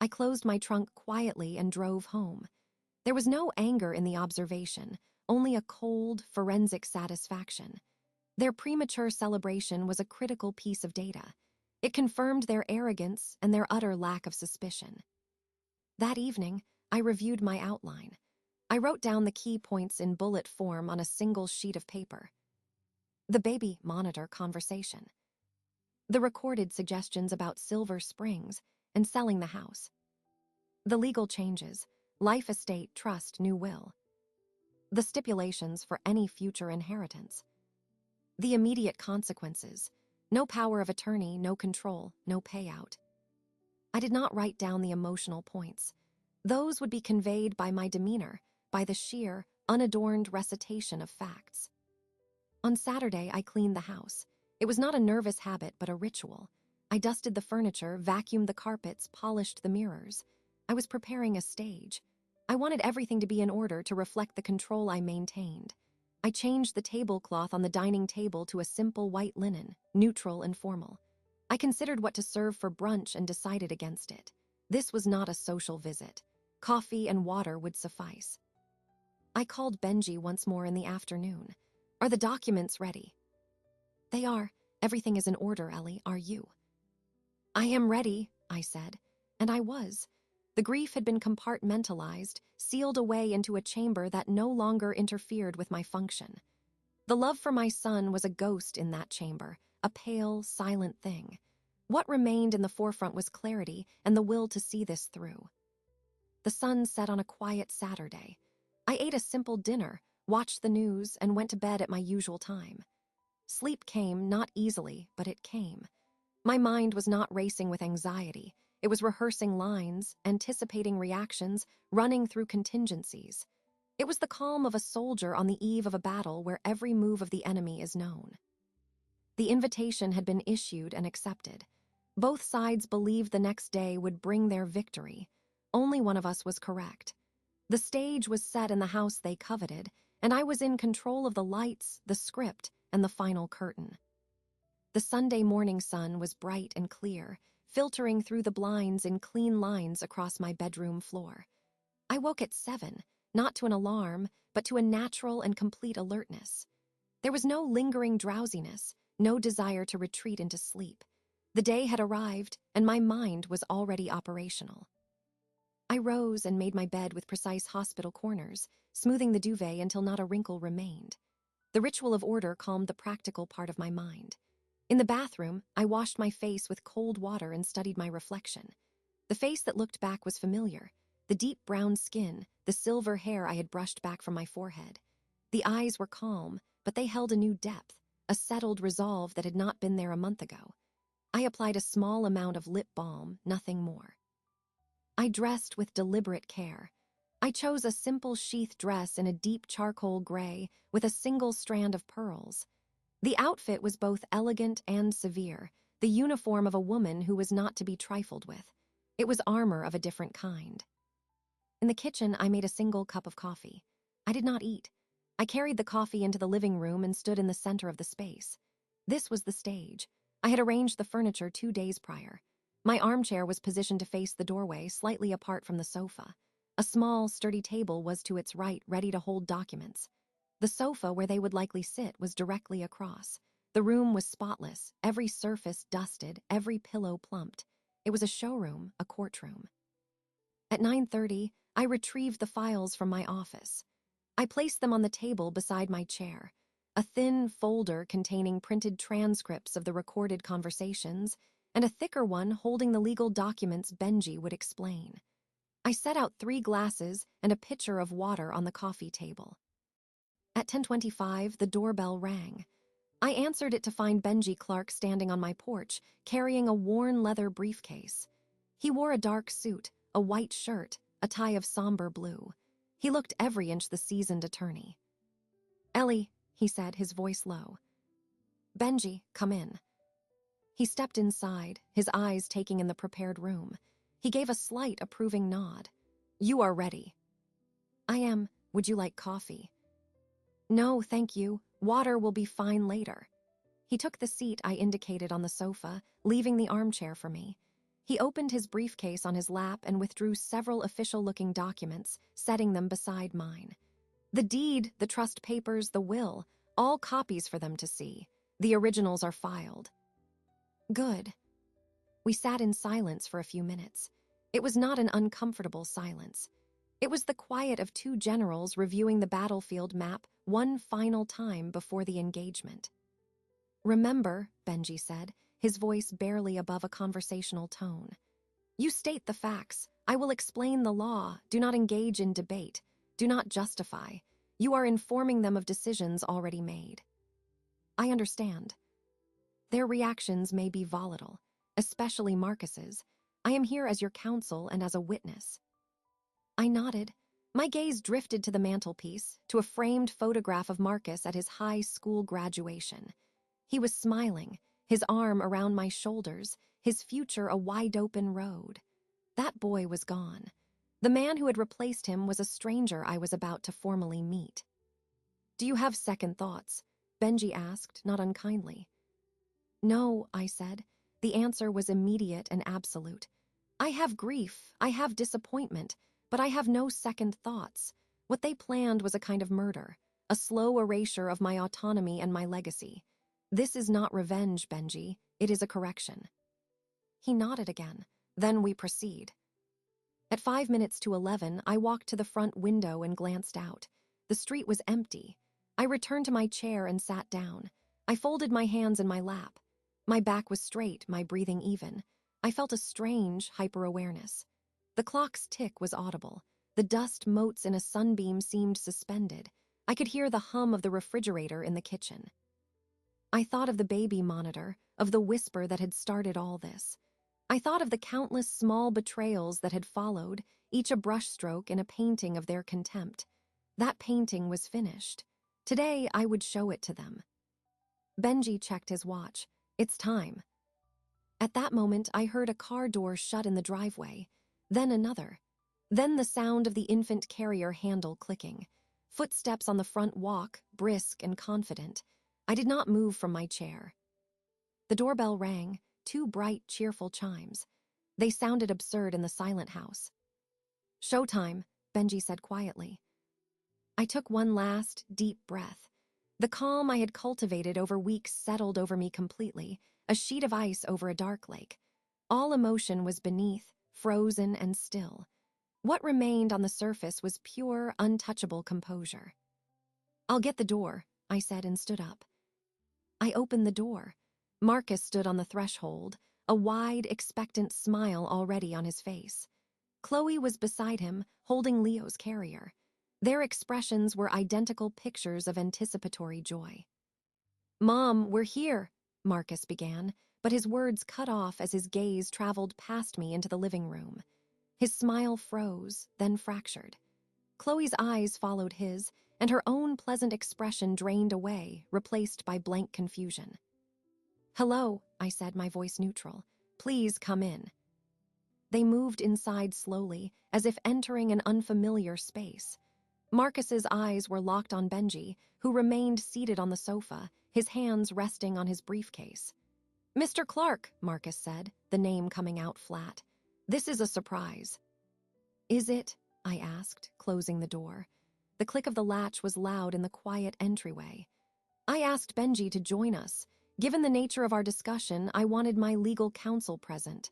I closed my trunk quietly and drove home. There was no anger in the observation, only a cold, forensic satisfaction. Their premature celebration was a critical piece of data. It confirmed their arrogance and their utter lack of suspicion. That evening, I reviewed my outline. I wrote down the key points in bullet form on a single sheet of paper. The baby monitor conversation. The recorded suggestions about Silver Springs and selling the house. The legal changes, life estate, trust, new will. The stipulations for any future inheritance. The immediate consequences. No power of attorney, no control, no payout. I did not write down the emotional points. Those would be conveyed by my demeanor, by the sheer, unadorned recitation of facts. On Saturday, I cleaned the house. It was not a nervous habit, but a ritual. I dusted the furniture, vacuumed the carpets, polished the mirrors. I was preparing a stage. I wanted everything to be in order to reflect the control I maintained. I changed the tablecloth on the dining table to a simple white linen, neutral and formal. I considered what to serve for brunch and decided against it. This was not a social visit. Coffee and water would suffice. I called Benji once more in the afternoon. Are the documents ready? They are. Everything is in order, Ellie. Are you? I am ready, I said. And I was. The grief had been compartmentalized, sealed away into a chamber that no longer interfered with my function. The love for my son was a ghost in that chamber, a pale, silent thing. What remained in the forefront was clarity and the will to see this through. The sun set on a quiet Saturday. I ate a simple dinner, watched the news, and went to bed at my usual time. Sleep came, not easily, but it came. My mind was not racing with anxiety. It was rehearsing lines, anticipating reactions, running through contingencies. It was the calm of a soldier on the eve of a battle where every move of the enemy is known. The invitation had been issued and accepted. Both sides believed the next day would bring their victory. Only one of us was correct. The stage was set in the house they coveted, and I was in control of the lights, the script, and the final curtain. The Sunday morning sun was bright and clear, filtering through the blinds in clean lines across my bedroom floor. I woke at 7, not to an alarm, but to a natural and complete alertness. There was no lingering drowsiness, no desire to retreat into sleep. The day had arrived, and my mind was already operational. I rose and made my bed with precise hospital corners, smoothing the duvet until not a wrinkle remained. The ritual of order calmed the practical part of my mind. In the bathroom, I washed my face with cold water and studied my reflection. The face that looked back was familiar. The deep brown skin, the silver hair I had brushed back from my forehead. The eyes were calm, but they held a new depth, a settled resolve that had not been there a month ago. I applied a small amount of lip balm, nothing more. I dressed with deliberate care. I chose a simple sheath dress in a deep charcoal gray with a single strand of pearls. The outfit was both elegant and severe, the uniform of a woman who was not to be trifled with. It was armor of a different kind. In the kitchen, I made a single cup of coffee. I did not eat. I carried the coffee into the living room and stood in the center of the space. This was the stage. I had arranged the furniture 2 days prior. My armchair was positioned to face the doorway, slightly apart from the sofa. A small, sturdy table was to its right, ready to hold documents. The sofa where they would likely sit was directly across. The room was spotless, every surface dusted, every pillow plumped. It was a showroom, a courtroom. At 9:30, I retrieved the files from my office. I placed them on the table beside my chair, a thin folder containing printed transcripts of the recorded conversations, and a thicker one holding the legal documents Benji would explain. I set out 3 glasses and a pitcher of water on the coffee table. At 10:25, the doorbell rang. I answered it to find Benji Clark standing on my porch, carrying a worn leather briefcase. He wore a dark suit, a white shirt, a tie of somber blue. He looked every inch the seasoned attorney. "Ellie," he said, his voice low. "Benji, come in." He stepped inside, his eyes taking in the prepared room. He gave a slight approving nod. "You are ready." "I am. Would you like coffee?" "No, thank you. Water will be fine later." He took the seat I indicated on the sofa, leaving the armchair for me. He opened his briefcase on his lap and withdrew several official-looking documents, setting them beside mine. The deed, the trust papers, the will, all copies for them to see. The originals are filed. Good. We sat in silence for a few minutes. It was not an uncomfortable silence. It was the quiet of 2 generals reviewing the battlefield map one final time before the engagement. "Remember," Benji said, his voice barely above a conversational tone. "You state the facts. I will explain the law. Do not engage in debate. Do not justify. You are informing them of decisions already made." "I understand." "Their reactions may be volatile, especially Marcus's. I am here as your counsel and as a witness." I nodded. My gaze drifted to the mantelpiece, to a framed photograph of Marcus at his high school graduation. He was smiling, his arm around my shoulders, his future a wide-open road. That boy was gone. The man who had replaced him was a stranger I was about to formally meet. "Do you have second thoughts?" Benji asked, not unkindly. "No," I said. The answer was immediate and absolute. "I have grief, I have disappointment, but I have no second thoughts. What they planned was a kind of murder, a slow erasure of my autonomy and my legacy. This is not revenge, Benji. It is a correction." He nodded again. "Then we proceed." At 5 minutes to 11, I walked to the front window and glanced out. The street was empty. I returned to my chair and sat down. I folded my hands in my lap. My back was straight, my breathing even. I felt a strange hyper-awareness. The clock's tick was audible. The dust motes in a sunbeam seemed suspended. I could hear the hum of the refrigerator in the kitchen. I thought of the baby monitor, of the whisper that had started all this. I thought of the countless small betrayals that had followed, each a brushstroke in a painting of their contempt. That painting was finished. Today I would show it to them. Benji checked his watch. "It's time." At that moment, I heard a car door shut in the driveway. Then another. Then the sound of the infant carrier handle clicking. Footsteps on the front walk, brisk and confident. I did not move from my chair. The doorbell rang, 2 bright, cheerful chimes. They sounded absurd in the silent house. "Showtime," Benji said quietly. I took one last, deep breath. The calm I had cultivated over weeks settled over me completely, a sheet of ice over a dark lake. All emotion was beneath, frozen and still. What remained on the surface was pure, untouchable composure. "I'll get the door," I said and stood up. I opened the door. Marcus stood on the threshold, a wide, expectant smile already on his face. Chloe was beside him, holding Leo's carrier. Their expressions were identical pictures of anticipatory joy. "Mom, we're here," Marcus began, but his words cut off as his gaze traveled past me into the living room. His smile froze, then fractured. Chloe's eyes followed his, and her own pleasant expression drained away, replaced by blank confusion. "Hello," I said, my voice neutral. "Please come in." They moved inside slowly, as if entering an unfamiliar space. Marcus's eyes were locked on Benji, who remained seated on the sofa, his hands resting on his briefcase. "Mr. Clark," Marcus said, the name coming out flat. "This is a surprise." "Is it?" I asked, closing the door. The click of the latch was loud in the quiet entryway. I asked Benji to join us. Given the nature of our discussion, I wanted my legal counsel present.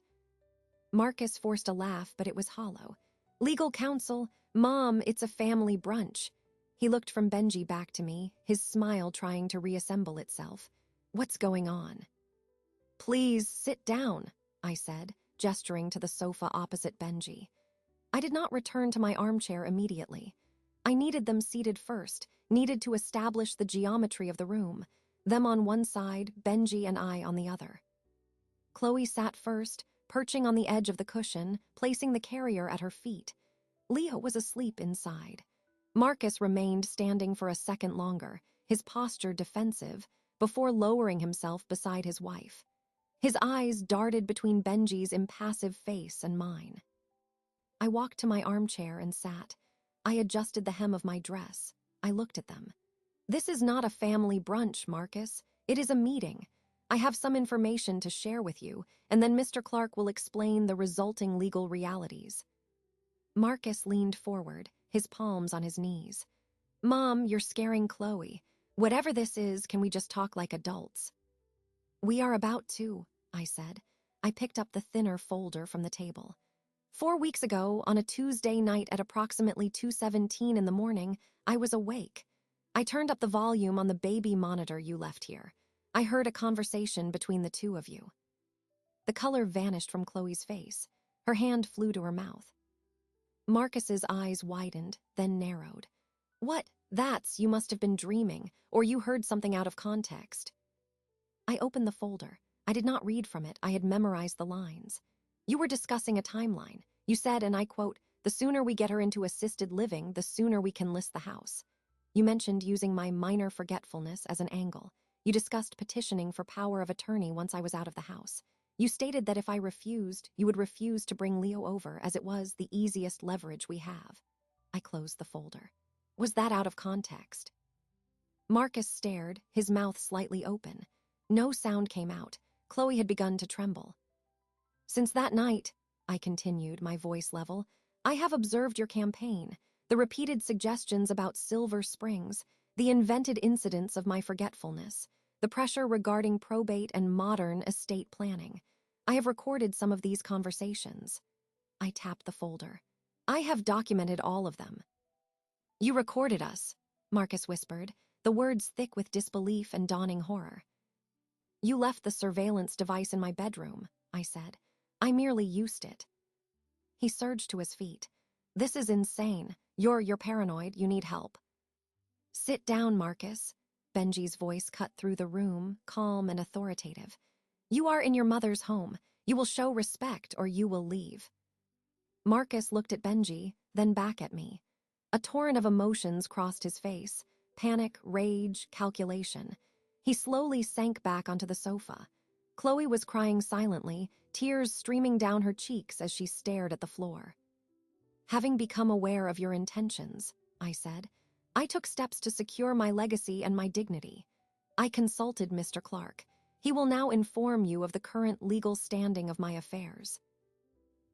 Marcus forced a laugh, but it was hollow. Legal counsel, Mom, it's a family brunch. He looked from Benji back to me, his smile trying to reassemble itself. What's going on? Please sit down, I said, gesturing to the sofa opposite Benji. I did not return to my armchair immediately. I needed them seated first, needed to establish the geometry of the room, them on one side, Benji and I on the other. Chloe sat first, perching on the edge of the cushion, placing the carrier at her feet. Leo was asleep inside. Marcus remained standing for a second longer, his posture defensive, before lowering himself beside his wife. His eyes darted between Benji's impassive face and mine. I walked to my armchair and sat. I adjusted the hem of my dress. I looked at them. This is not a family brunch, Marcus. It is a meeting. I have some information to share with you, and then Mr. Clark will explain the resulting legal realities. Marcus leaned forward, his palms on his knees. Mom, you're scaring Chloe. Whatever this is, can we just talk like adults? We are about to, I said. I picked up the thinner folder from the table. 4 weeks ago, on a Tuesday night at approximately 2:17 in the morning, I was awake. I turned up the volume on the baby monitor you left here. I heard a conversation between the two of you. The color vanished from Chloe's face. Her hand flew to her mouth. Marcus's eyes widened, then narrowed. What? You must have been dreaming, or you heard something out of context. I opened the folder. I did not read from it. I had memorized the lines. You were discussing a timeline. You said, and I quote, the sooner we get her into assisted living, the sooner we can list the house. You mentioned using my minor forgetfulness as an angle. You discussed petitioning for power of attorney once I was out of the house. You stated that if I refused, you would refuse to bring Leo over, as it was the easiest leverage we have. I closed the folder. Was that out of context? Marcus stared, his mouth slightly open. No sound came out. Chloe had begun to tremble. Since that night, I continued, my voice level, I have observed your campaign, the repeated suggestions about Silver Springs, the invented incidents of my forgetfulness, the pressure regarding probate and modern estate planning. I have recorded some of these conversations. I tapped the folder. I have documented all of them. You recorded us, Marcus whispered, the words thick with disbelief and dawning horror. You left the surveillance device in my bedroom, I said. I merely used it. He surged to his feet. This is insane. You're paranoid. You need help. Sit down, Marcus. Benji's voice cut through the room, calm and authoritative. You are in your mother's home. You will show respect or you will leave. Marcus looked at Benji, then back at me. A torrent of emotions crossed his face. Panic, rage, calculation. He slowly sank back onto the sofa. Chloe was crying silently, tears streaming down her cheeks as she stared at the floor. Having become aware of your intentions, I said, I took steps to secure my legacy and my dignity. I consulted Mr. Clark. He will now inform you of the current legal standing of my affairs.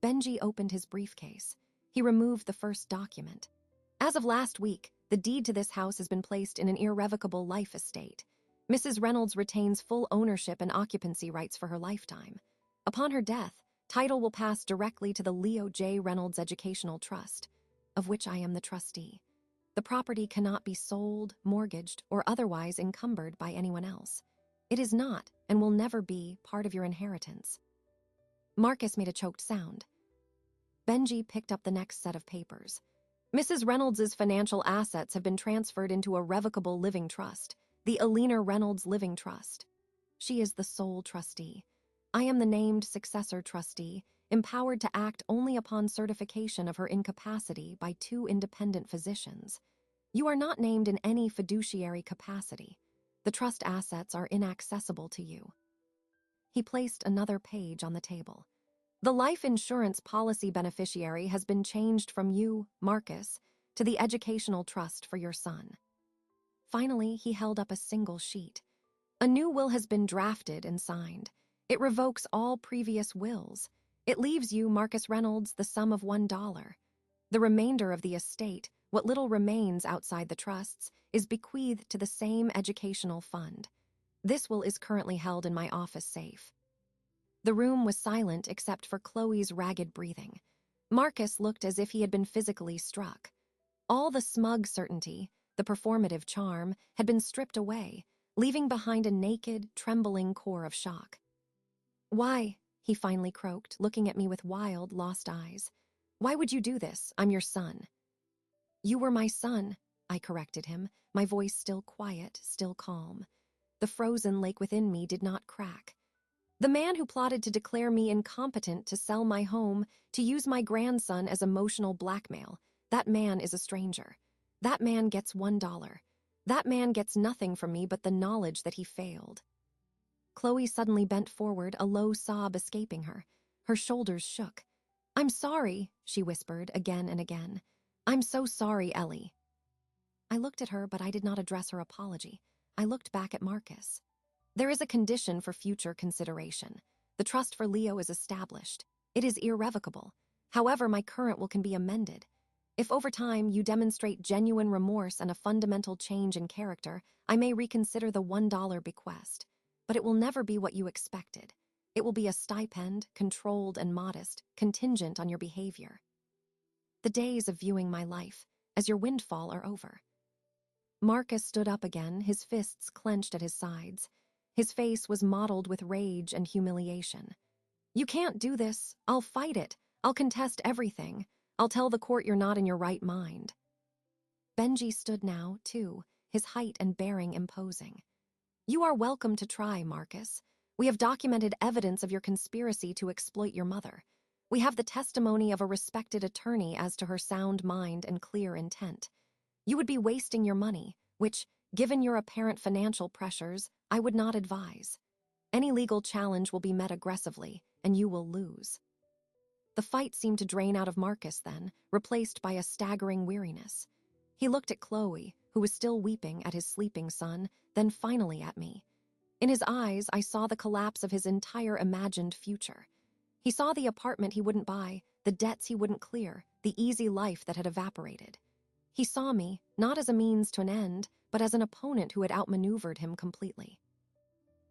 Benji opened his briefcase. He removed the first document. As of last week, the deed to this house has been placed in an irrevocable life estate. Mrs. Reynolds retains full ownership and occupancy rights for her lifetime. Upon her death, title will pass directly to the Leo J. Reynolds Educational Trust, of which I am the trustee. The property cannot be sold, mortgaged, or otherwise encumbered by anyone else. It is not, and will never be, part of your inheritance. Marcus made a choked sound. Benji picked up the next set of papers. Mrs. Reynolds' financial assets have been transferred into a revocable living trust, the Alina Reynolds Living Trust. She is the sole trustee. I am the named successor trustee, empowered to act only upon certification of her incapacity by 2 independent physicians. You are not named in any fiduciary capacity. The trust assets are inaccessible to you. He placed another page on the table. The life insurance policy beneficiary has been changed from you, Marcus, to the educational trust for your son. Finally, he held up a single sheet. A new will has been drafted and signed. It revokes all previous wills. It leaves you, Marcus Reynolds, the sum of $1. The remainder of the estate, what little remains outside the trusts, is bequeathed to the same educational fund. This will is currently held in my office safe. The room was silent except for Chloe's ragged breathing. Marcus looked as if he had been physically struck. All the smug certainty, the performative charm, had been stripped away, leaving behind a naked, trembling core of shock. "Why?" he finally croaked, looking at me with wild, lost eyes. "Why would you do this? I'm your son." "You were my son," I corrected him, my voice still quiet, still calm. The frozen lake within me did not crack. "The man who plotted to declare me incompetent to sell my home, to use my grandson as emotional blackmail, that man is a stranger. That man gets $1. That man gets nothing from me but the knowledge that he failed." Chloe suddenly bent forward, a low sob escaping her. Her shoulders shook. "I'm sorry," she whispered again and again. "I'm so sorry, Ellie." I looked at her, but I did not address her apology. I looked back at Marcus. "There is a condition for future consideration. The trust for Leo is established. It is irrevocable. However, my current will can be amended. If over time you demonstrate genuine remorse and a fundamental change in character, I may reconsider the $1 bequest. But it will never be what you expected. It will be a stipend, controlled and modest, contingent on your behavior. The days of viewing my life as your windfall are over." Marcus stood up again, his fists clenched at his sides. His face was mottled with rage and humiliation. "You can't do this. I'll fight it. I'll contest everything. I'll tell the court you're not in your right mind." Benji stood now, too, his height and bearing imposing. "You are welcome to try, Marcus. We have documented evidence of your conspiracy to exploit your mother. We have the testimony of a respected attorney as to her sound mind and clear intent. You would be wasting your money, which, given your apparent financial pressures, I would not advise. Any legal challenge will be met aggressively, and you will lose." The fight seemed to drain out of Marcus then, replaced by a staggering weariness. He looked at Chloe, who was still weeping at his sleeping son, then finally at me. In his eyes, I saw the collapse of his entire imagined future. He saw the apartment he wouldn't buy, the debts he wouldn't clear, the easy life that had evaporated. He saw me, not as a means to an end, but as an opponent who had outmaneuvered him completely.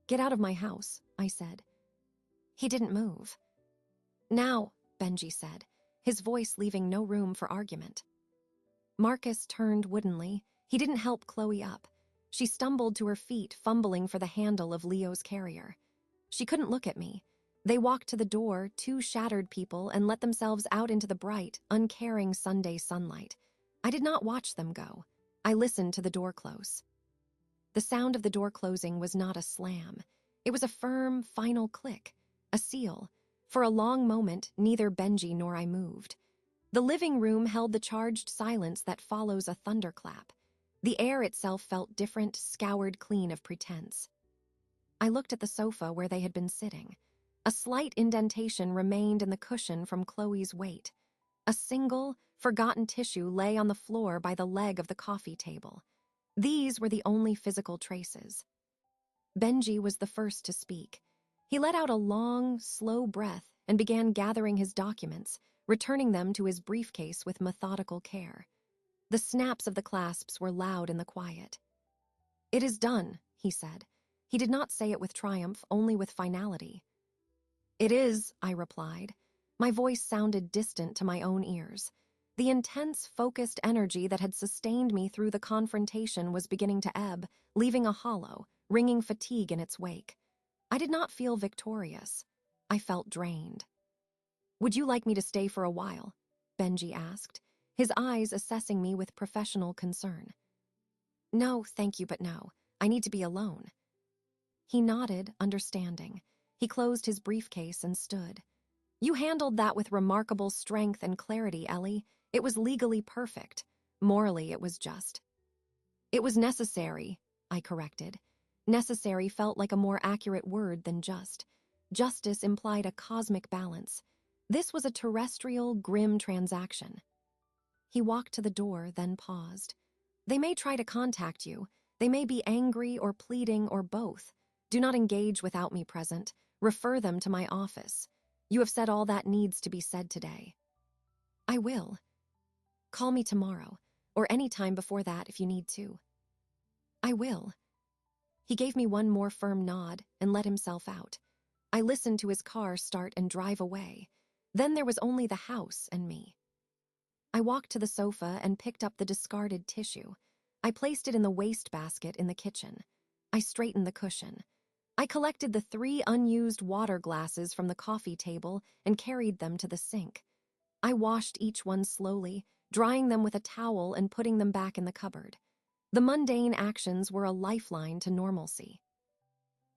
"Get out of my house," I said. He didn't move. "Now," Benji said, his voice leaving no room for argument. Marcus turned woodenly. He didn't help Chloe up. She stumbled to her feet, fumbling for the handle of Leo's carrier. She couldn't look at me. They walked to the door, two shattered people, and let themselves out into the bright, uncaring Sunday sunlight. I did not watch them go. I listened to the door close. The sound of the door closing was not a slam. It was a firm, final click, a seal. For a long moment, neither Benji nor I moved. The living room held the charged silence that follows a thunderclap. The air itself felt different, scoured clean of pretense. I looked at the sofa where they had been sitting. A slight indentation remained in the cushion from Chloe's weight. A single, forgotten tissue lay on the floor by the leg of the coffee table. These were the only physical traces. Benji was the first to speak. He let out a long, slow breath and began gathering his documents, returning them to his briefcase with methodical care. The snaps of the clasps were loud in the quiet. "It is done," he said. He did not say it with triumph, only with finality. "It is," I replied. My voice sounded distant to my own ears. The intense, focused energy that had sustained me through the confrontation was beginning to ebb, leaving a hollow, ringing fatigue in its wake. I did not feel victorious. I felt drained. "Would you like me to stay for a while?" Benji asked, his eyes assessing me with professional concern. "No, thank you, but no. I need to be alone." He nodded, understanding. He closed his briefcase and stood. "You handled that with remarkable strength and clarity, Ellie. It was legally perfect. Morally, it was just." "It was necessary," I corrected. Necessary felt like a more accurate word than just. Justice implied a cosmic balance. This was a terrestrial, grim transaction. He walked to the door, then paused. "They may try to contact you. They may be angry or pleading or both. Do not engage without me present. Refer them to my office. You have said all that needs to be said today." "I will. Call me tomorrow, or any time before that if you need to." "I will." He gave me one more firm nod and let himself out. I listened to his car start and drive away. Then there was only the house and me. I walked to the sofa and picked up the discarded tissue. I placed it in the wastebasket in the kitchen. I straightened the cushion. I collected the 3 unused water glasses from the coffee table and carried them to the sink. I washed each one slowly, drying them with a towel and putting them back in the cupboard. The mundane actions were a lifeline to normalcy.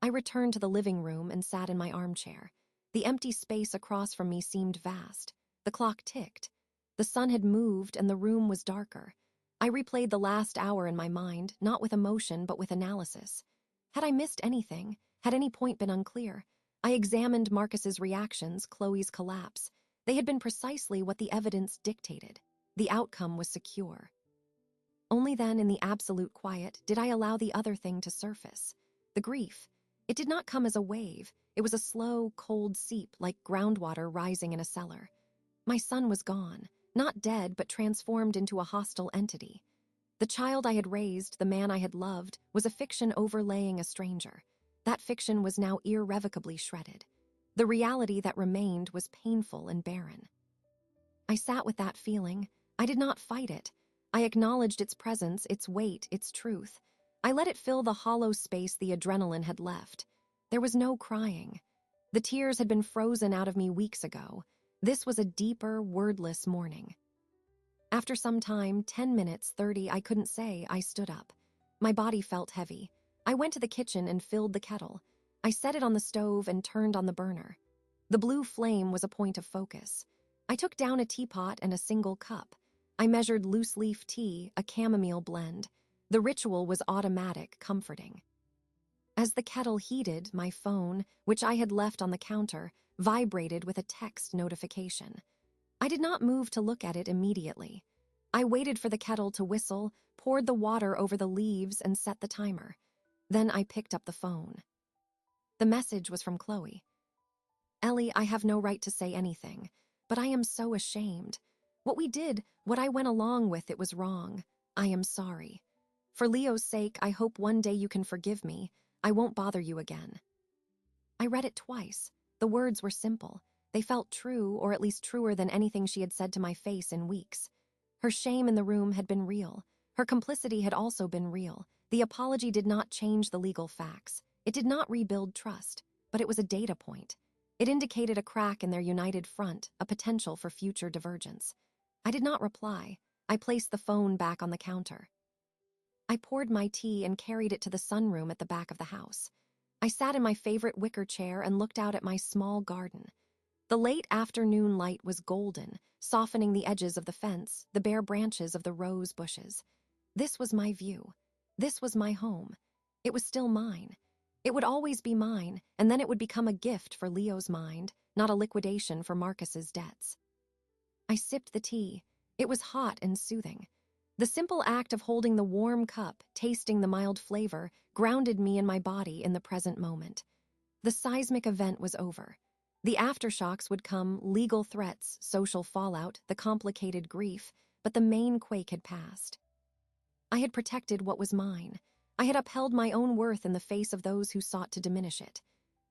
I returned to the living room and sat in my armchair. The empty space across from me seemed vast. The clock ticked. The sun had moved and the room was darker. I replayed the last hour in my mind, not with emotion but with analysis. Had I missed anything? Had any point been unclear? I examined Marcus's reactions, Chloe's collapse. They had been precisely what the evidence dictated. The outcome was secure. Only then, in the absolute quiet, did I allow the other thing to surface. The grief. It did not come as a wave. It was a slow, cold seep like groundwater rising in a cellar. My son was gone, not dead but transformed into a hostile entity. The child I had raised, the man I had loved, was a fiction overlaying a stranger. That fiction was now irrevocably shredded. The reality that remained was painful and barren. I sat with that feeling. I did not fight it. I acknowledged its presence, its weight, its truth. I let it fill the hollow space the adrenaline had left. There was no crying. The tears had been frozen out of me weeks ago. This was a deeper, wordless mourning. After some time, 10 minutes, 30, I couldn't say, I stood up. My body felt heavy. I went to the kitchen and filled the kettle. I set it on the stove and turned on the burner. The blue flame was a point of focus. I took down a teapot and a single cup. I measured loose-leaf tea, a chamomile blend. The ritual was automatic, comforting. As the kettle heated, my phone, which I had left on the counter, vibrated with a text notification. I did not move to look at it immediately. I waited for the kettle to whistle, poured the water over the leaves, and set the timer. Then I picked up the phone. The message was from Chloe. "Ellie, I have no right to say anything, but I am so ashamed. What we did, what I went along with, it was wrong. I am sorry. For Leo's sake, I hope one day you can forgive me. I won't bother you again." I read it twice. The words were simple. They felt true, or at least truer than anything she had said to my face in weeks. Her shame in the room had been real. Her complicity had also been real. The apology did not change the legal facts. It did not rebuild trust, but it was a data point. It indicated a crack in their united front, a potential for future divergence. I did not reply. I placed the phone back on the counter. I poured my tea and carried it to the sunroom at the back of the house. I sat in my favorite wicker chair and looked out at my small garden. The late afternoon light was golden, softening the edges of the fence, the bare branches of the rose bushes. This was my view. This was my home. It was still mine. It would always be mine, and then it would become a gift for Leo's mind, not a liquidation for Marcus's debts. I sipped the tea. It was hot and soothing. The simple act of holding the warm cup, tasting the mild flavor, grounded me and my body in the present moment. The seismic event was over. The aftershocks would come, legal threats, social fallout, the complicated grief, but the main quake had passed. I had protected what was mine. I had upheld my own worth in the face of those who sought to diminish it.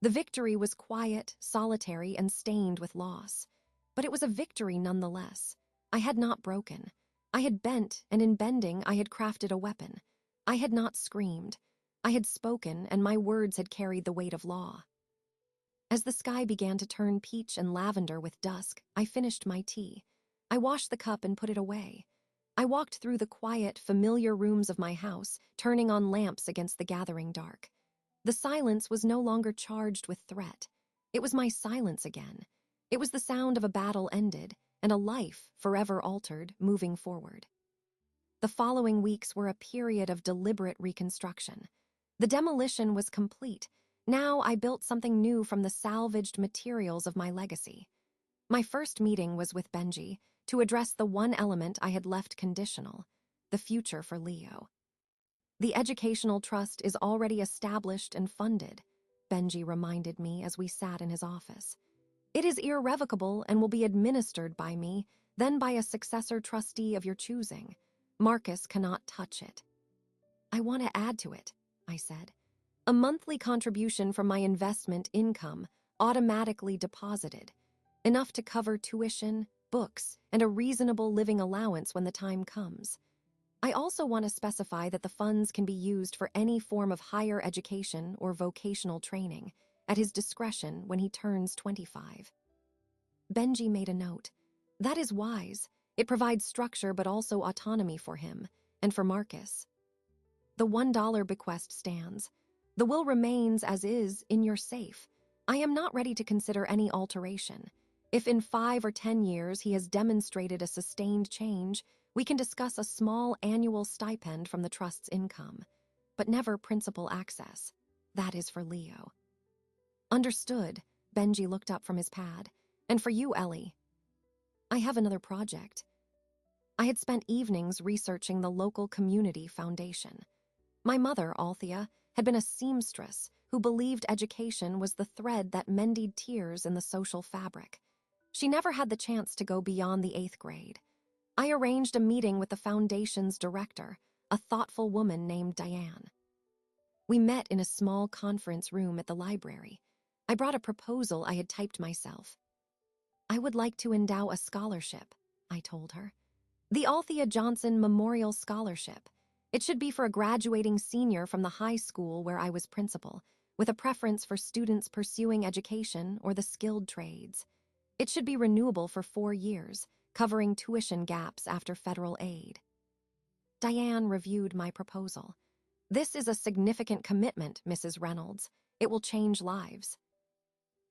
The victory was quiet, solitary, and stained with loss. But it was a victory nonetheless. I had not broken. I had bent, and in bending I had crafted a weapon. I had not screamed. I had spoken, and my words had carried the weight of law. As the sky began to turn peach and lavender with dusk, I finished my tea. I washed the cup and put it away. I walked through the quiet, familiar rooms of my house, turning on lamps against the gathering dark. The silence was no longer charged with threat. It was my silence again. It was the sound of a battle ended, and a life, forever altered, moving forward. The following weeks were a period of deliberate reconstruction. The demolition was complete. Now I built something new from the salvaged materials of my legacy. My first meeting was with Benji to address the one element I had left conditional, the future for Leo. "The educational trust is already established and funded," Benji reminded me as we sat in his office. "It is irrevocable and will be administered by me, then by a successor trustee of your choosing. Marcus cannot touch it." "I want to add to it," I said. "A monthly contribution from my investment income, automatically deposited. enough to cover tuition, books, and a reasonable living allowance when the time comes. I also want to specify that the funds can be used for any form of higher education or vocational training, at his discretion when he turns 25. Benji made a note. That is wise. It provides structure but also autonomy for him, and for Marcus. The $1 bequest stands. The will remains as is in your safe. I am not ready to consider any alteration. If in 5 or 10 years he has demonstrated a sustained change, we can discuss a small annual stipend from the trust's income, but never principal access. That is for Leo. Understood, Benji looked up from his pad. And for you, Ellie. I have another project. I had spent evenings researching the local community foundation. My mother, Althea, had been a seamstress who believed education was the thread that mended tears in the social fabric. She never had the chance to go beyond the 8th grade. I arranged a meeting with the foundation's director, a thoughtful woman named Diane. We met in a small conference room at the library. I brought a proposal I had typed myself. I would like to endow a scholarship, I told her. The Althea Johnson Memorial Scholarship. It should be for a graduating senior from the high school where I was principal, with a preference for students pursuing education or the skilled trades. It should be renewable for 4 years, covering tuition gaps after federal aid. Diane reviewed my proposal. This is a significant commitment, Mrs. Reynolds. It will change lives.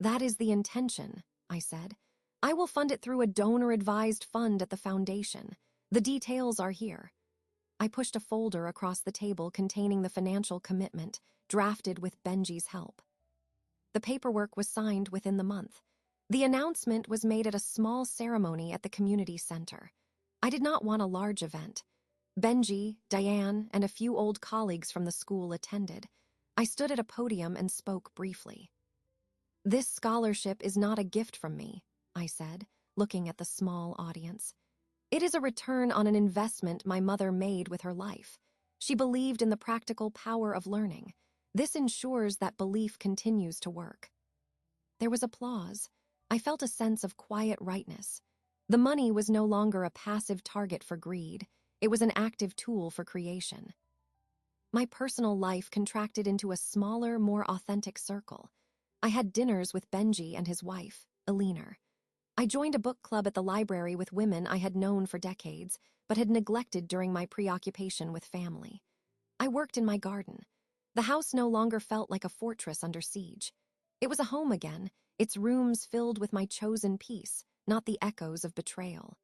That is the intention, I said. I will fund it through a donor-advised fund at the foundation. The details are here. I pushed a folder across the table containing the financial commitment, drafted with Benji's help. The paperwork was signed within the month. The announcement was made at a small ceremony at the community center. I did not want a large event. Benji, Diane, and a few old colleagues from the school attended. I stood at a podium and spoke briefly. This scholarship is not a gift from me, I said, looking at the small audience. It is a return on an investment my mother made with her life. She believed in the practical power of learning. This ensures that belief continues to work. There was applause. I felt a sense of quiet rightness. The money was no longer a passive target for greed. It was an active tool for creation. My personal life contracted into a smaller, more authentic circle. I had dinners with Benji and his wife, Elinor. I joined a book club at the library with women I had known for decades, but had neglected during my preoccupation with family. I worked in my garden. The house no longer felt like a fortress under siege. It was a home again, its rooms filled with my chosen peace, not the echoes of betrayal.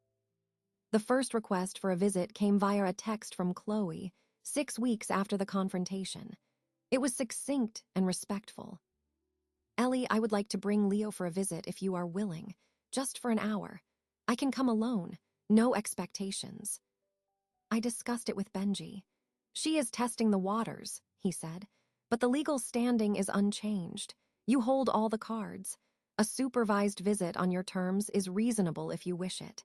The first request for a visit came via a text from Chloe, 6 weeks after the confrontation. It was succinct and respectful. Ellie, I would like to bring Leo for a visit if you are willing. Just for an hour. I can come alone. No expectations. I discussed it with Benji. She is testing the waters, he said, but the legal standing is unchanged. You hold all the cards. A supervised visit on your terms is reasonable if you wish it.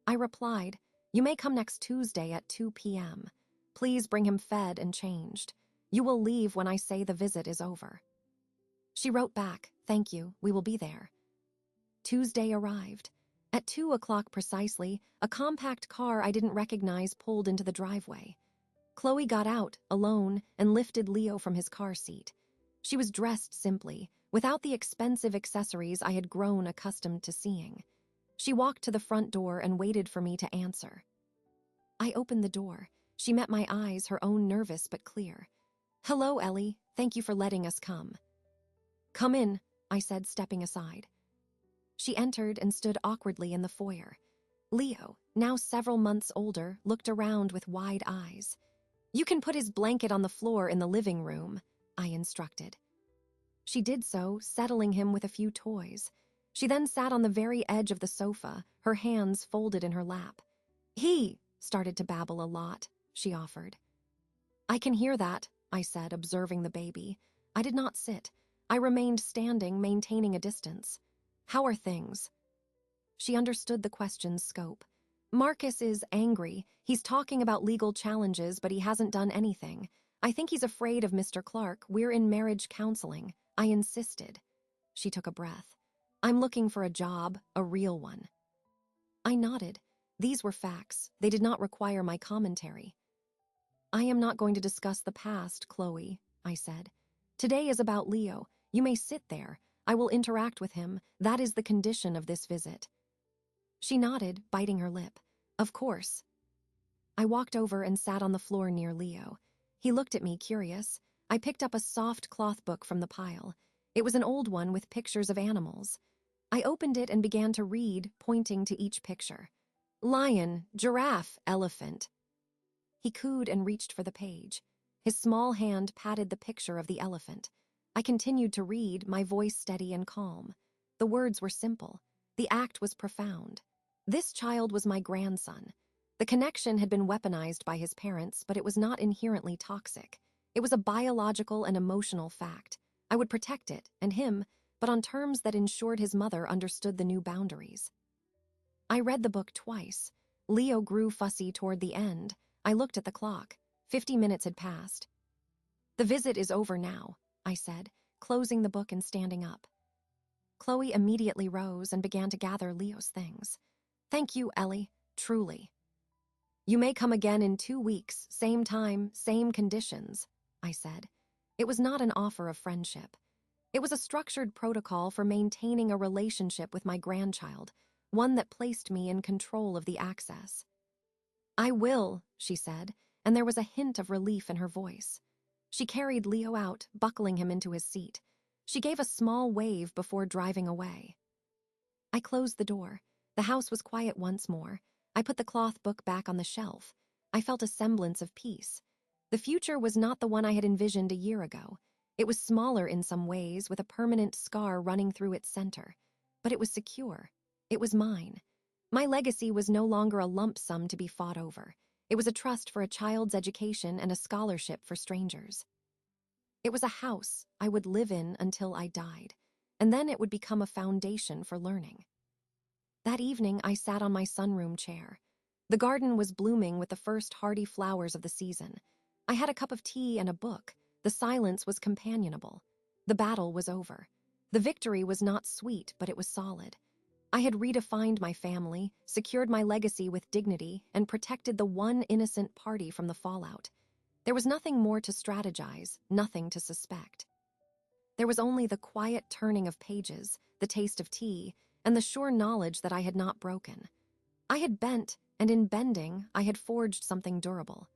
I replied, you may come next Tuesday at 2 p.m. Please bring him fed and changed. You will leave when I say the visit is over. She wrote back, thank you, we will be there. Tuesday arrived. At 2 o'clock precisely, a compact car I didn't recognize pulled into the driveway. Chloe got out, alone, and lifted Leo from his car seat. She was dressed simply, without the expensive accessories I had grown accustomed to seeing. She walked to the front door and waited for me to answer. I opened the door. She met my eyes, her own nervous but clear. Hello, Ellie. Thank you for letting us come. Come in, I said, stepping aside. She entered and stood awkwardly in the foyer. Leo, now several months older, looked around with wide eyes. You can put his blanket on the floor in the living room, I instructed. She did so, settling him with a few toys. She then sat on the very edge of the sofa, her hands folded in her lap. He started to babble a lot, she offered. I can hear that, I said, observing the baby. I did not sit. I remained standing, maintaining a distance. How are things? She understood the question's scope. Marcus is angry. He's talking about legal challenges, but he hasn't done anything. I think he's afraid of Mr. Clark. We're in marriage counseling. I insisted. She took a breath. I'm looking for a job, a real one. I nodded. These were facts. They did not require my commentary. I am not going to discuss the past, Chloe, I said. Today is about Leo. You may sit there. I will interact with him. That is the condition of this visit. She nodded, biting her lip. Of course. I walked over and sat on the floor near Leo. He looked at me, curious. I picked up a soft cloth book from the pile. It was an old one with pictures of animals. I opened it and began to read, pointing to each picture. Lion, giraffe, elephant. He cooed and reached for the page. His small hand patted the picture of the elephant. I continued to read, my voice steady and calm. The words were simple. The act was profound. This child was my grandson. The connection had been weaponized by his parents, but it was not inherently toxic. It was a biological and emotional fact. I would protect it, and him, but on terms that ensured his mother understood the new boundaries. I read the book twice. Leo grew fussy toward the end. I looked at the clock. 50 minutes had passed. The visit is over now, I said, closing the book and standing up. Chloe immediately rose and began to gather Leo's things. Thank you, Ellie, truly. You may come again in 2 weeks, same time, same conditions, I said. It was not an offer of friendship. It was a structured protocol for maintaining a relationship with my grandchild, one that placed me in control of the access. I will, she said, and there was a hint of relief in her voice. She carried Leo out, buckling him into his seat. She gave a small wave before driving away. I closed the door. The house was quiet once more. I put the cloth book back on the shelf. I felt a semblance of peace. The future was not the one I had envisioned a year ago. It was smaller in some ways, with a permanent scar running through its center. But it was secure. It was mine. My legacy was no longer a lump sum to be fought over. It was a trust for a child's education and a scholarship for strangers. It was a house I would live in until I died, and then it would become a foundation for learning. That evening, I sat on my sunroom chair. The garden was blooming with the first hardy flowers of the season. I had a cup of tea and a book. The silence was companionable. The battle was over. The victory was not sweet, but it was solid. I had redefined my family, secured my legacy with dignity, and protected the one innocent party from the fallout. There was nothing more to strategize, nothing to suspect. There was only the quiet turning of pages, the taste of tea, and the sure knowledge that I had not broken. I had bent, and in bending, I had forged something durable.